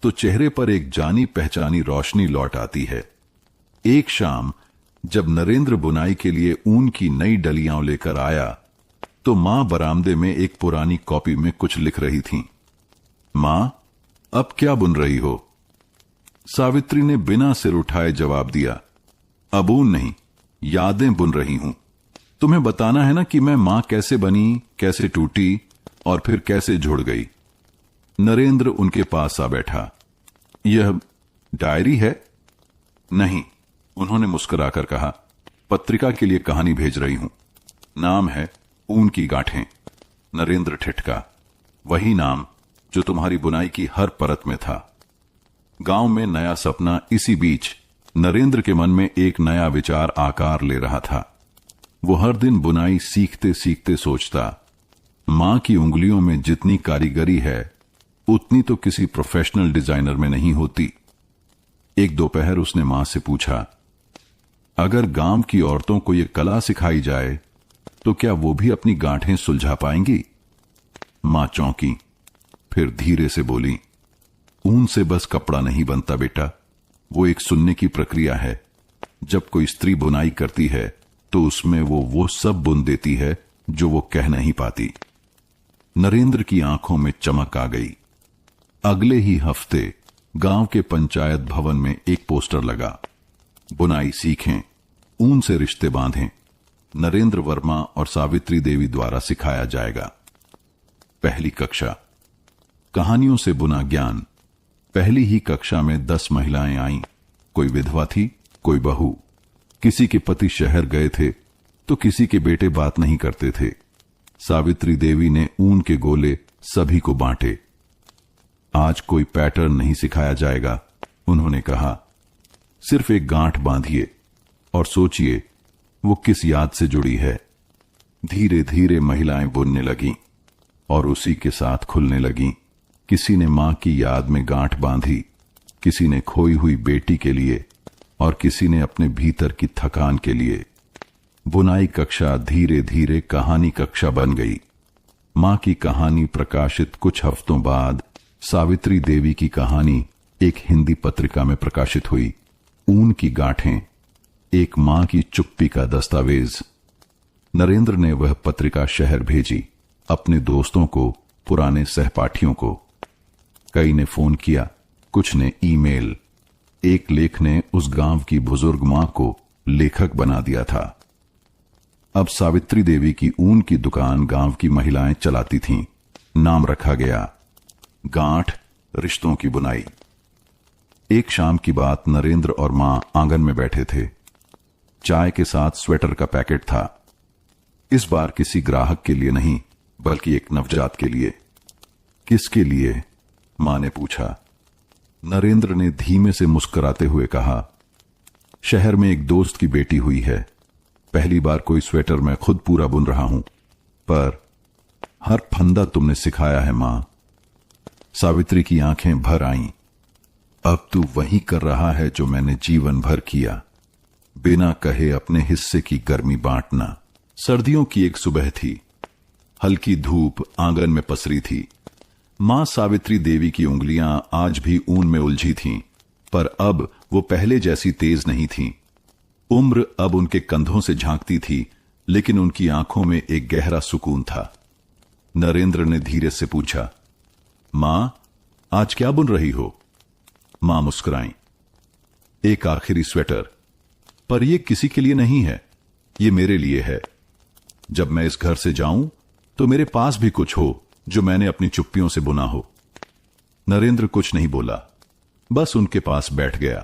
तो चेहरे पर एक जानी पहचानी रोशनी लौट आती है। एक शाम जब नरेंद्र बुनाई के लिए ऊन की नई डलियां लेकर आया, तो मां बरामदे में एक पुरानी कॉपी में कुछ लिख रही थीं। मां, अब क्या बुन रही हो? सावित्री ने बिना सिर उठाए जवाब दिया, अब ऊन नहीं, यादें बुन रही हूं। तुम्हें बताना है ना कि मैं मां कैसे बनी, कैसे टूटी और फिर कैसे जुड़ गई। नरेंद्र उनके पास आ बैठा। यह डायरी है? नहीं, उन्होंने मुस्कुराकर कहा, पत्रिका के लिए कहानी भेज रही हूं। नाम है ऊन की गांठें। नरेंद्र ठिठका। वही नाम जो तुम्हारी बुनाई की हर परत में था। गांव में नया सपना। इसी बीच नरेंद्र के मन में एक नया विचार आकार ले रहा था। वो हर दिन बुनाई सीखते सीखते सोचता, मां की उंगलियों में जितनी कारीगरी है उतनी तो किसी प्रोफेशनल डिजाइनर में नहीं होती। एक दोपहर उसने मां से पूछा, अगर गांव की औरतों को यह कला सिखाई जाए तो क्या वो भी अपनी गांठें सुलझा पाएंगी? मां चौंकी, फिर धीरे से बोली, ऊन से बस कपड़ा नहीं बनता बेटा, वो एक सुनने की प्रक्रिया है। जब कोई स्त्री बुनाई करती है तो उसमें वो सब बुन देती है जो वो कह नहीं पाती। नरेंद्र की आंखों में चमक आ गई। अगले ही हफ्ते गांव के पंचायत भवन में एक पोस्टर लगा, बुनाई सीखें, ऊन से रिश्ते बांधें, नरेंद्र वर्मा और सावित्री देवी द्वारा सिखाया जाएगा। पहली कक्षा, कहानियों से बुना ज्ञान। पहली ही कक्षा में 10 महिलाएं आईं। कोई विधवा थी, कोई बहू। किसी के पति शहर गए थे तो किसी के बेटे बात नहीं करते थे। सावित्री देवी ने ऊन के गोले सभी को बांटे। आज कोई पैटर्न नहीं सिखाया जाएगा, उन्होंने कहा। सिर्फ एक गांठ बांधिए और सोचिए वो किस याद से जुड़ी है। धीरे धीरे महिलाएं बुनने लगीं और उसी के साथ खुलने लगीं। किसी ने मां की याद में गांठ बांधी, किसी ने खोई हुई बेटी के लिए और किसी ने अपने भीतर की थकान के लिए। बुनाई कक्षा धीरे धीरे कहानी कक्षा बन गई। मां की कहानी प्रकाशित कुछ हफ्तों बाद सावित्री देवी की कहानी एक हिंदी पत्रिका में प्रकाशित हुई। ऊन की गांठें, एक मां की चुप्पी का दस्तावेज। नरेंद्र ने वह पत्रिका शहर भेजी, अपने दोस्तों को, पुराने सहपाठियों को। कई ने फोन किया, कुछ ने ईमेल। एक लेख ने उस गांव की बुजुर्ग मां को लेखक बना दिया था। अब सावित्री देवी की ऊन की दुकान गांव की महिलाएं चलाती थीं। नाम रखा गया, गांठ रिश्तों की बुनाई। एक शाम की बात, नरेंद्र और मां आंगन में बैठे थे। चाय के साथ स्वेटर का पैकेट था। इस बार किसी ग्राहक के लिए नहीं, बल्कि एक नवजात के लिए। किसके लिए? मां ने पूछा। नरेंद्र ने धीमे से मुस्कुराते हुए कहा, शहर में एक दोस्त की बेटी हुई है। पहली बार कोई स्वेटर मैं खुद पूरा बुन रहा हूं, पर हर फंदा तुमने सिखाया है मां। सावित्री की आंखें भर आईं। अब तू वही कर रहा है जो मैंने जीवन भर किया, बिना कहे अपने हिस्से की गर्मी बांटना। सर्दियों की एक सुबह थी। हल्की धूप आंगन में पसरी थी। मां सावित्री देवी की उंगलियां आज भी ऊन में उलझी थीं, पर अब वो पहले जैसी तेज नहीं थीं। उम्र अब उनके कंधों से झांकती थी, लेकिन उनकी आंखों में एक गहरा सुकून था। नरेंद्र ने धीरे से पूछा, मां, आज क्या बुन रही हो? मां मुस्कुराई। एक आखिरी स्वेटर, पर यह किसी के लिए नहीं है, ये मेरे लिए है। जब मैं इस घर से जाऊं तो मेरे पास भी कुछ हो जो मैंने अपनी चुप्पियों से बुना हो। नरेंद्र कुछ नहीं बोला, बस उनके पास बैठ गया।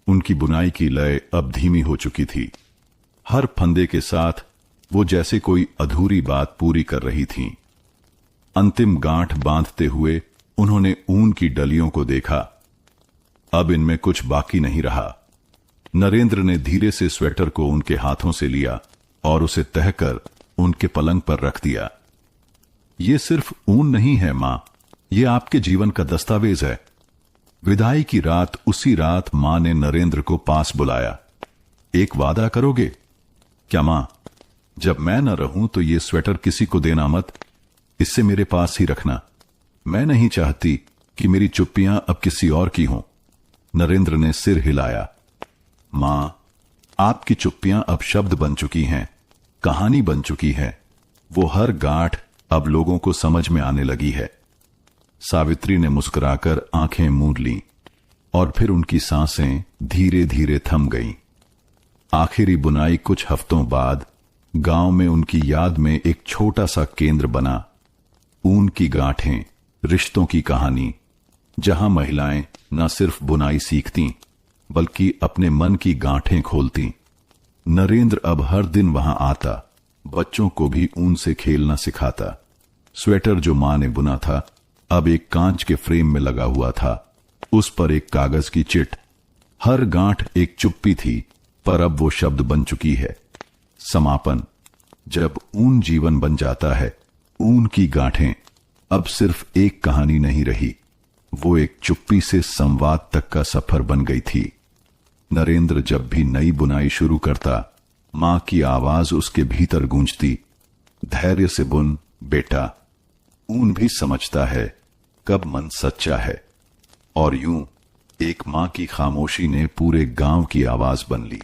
उनकी बुनाई की लय अब धीमी हो चुकी थी। हर फंदे के साथ वो जैसे कोई अधूरी बात पूरी कर रही थीं। अंतिम गांठ बांधते हुए उन्होंने ऊन की डलियों को देखा। अब इनमें कुछ बाकी नहीं रहा। नरेंद्र ने धीरे से स्वेटर को उनके हाथों से लिया और उसे तहकर उनके पलंग पर रख दिया। ये सिर्फ ऊन नहीं है मां, ये आपके जीवन का दस्तावेज है। विदाई की रात, उसी रात मां ने नरेंद्र को पास बुलाया। एक वादा करोगे? क्या मां? जब मैं न रहूं तो ये स्वेटर किसी को देना मत, इससे मेरे पास ही रखना। मैं नहीं चाहती कि मेरी चुप्पियां अब किसी और की हों। नरेंद्र ने सिर हिलाया। मां, आपकी चुप्पियां अब शब्द बन चुकी हैं, कहानी बन चुकी है। वो हर गांठ अब लोगों को समझ में आने लगी है। सावित्री ने मुस्कुराकर आंखें मूंद लीं और फिर उनकी सांसें धीरे धीरे थम गईं। आखिरी बुनाई कुछ हफ्तों बाद गांव में उनकी याद में एक छोटा सा केंद्र बना। ऊन की गांठें, रिश्तों की कहानी, जहां महिलाएं न सिर्फ बुनाई सीखती बल्कि अपने मन की गांठें खोलती। नरेंद्र अब हर दिन वहां आता, बच्चों को भी ऊन से खेलना सिखाता। स्वेटर जो मां ने बुना था अब एक कांच के फ्रेम में लगा हुआ था, उस पर एक कागज की चिट। हर गांठ एक चुप्पी थी, पर अब वो शब्द बन चुकी है, समापन। जब ऊन जीवन बन जाता है, ऊन की गांठें अब सिर्फ एक कहानी नहीं रही, वो एक चुप्पी से संवाद तक का सफर बन गई थी। नरेंद्र जब भी नई बुनाई शुरू करता, मां की आवाज उसके भीतर गूंजती, धैर्य से बुन बेटा, ऊन भी समझता है कब मन सच्चा है। और यूं एक मां की खामोशी ने पूरे गांव की आवाज बन ली।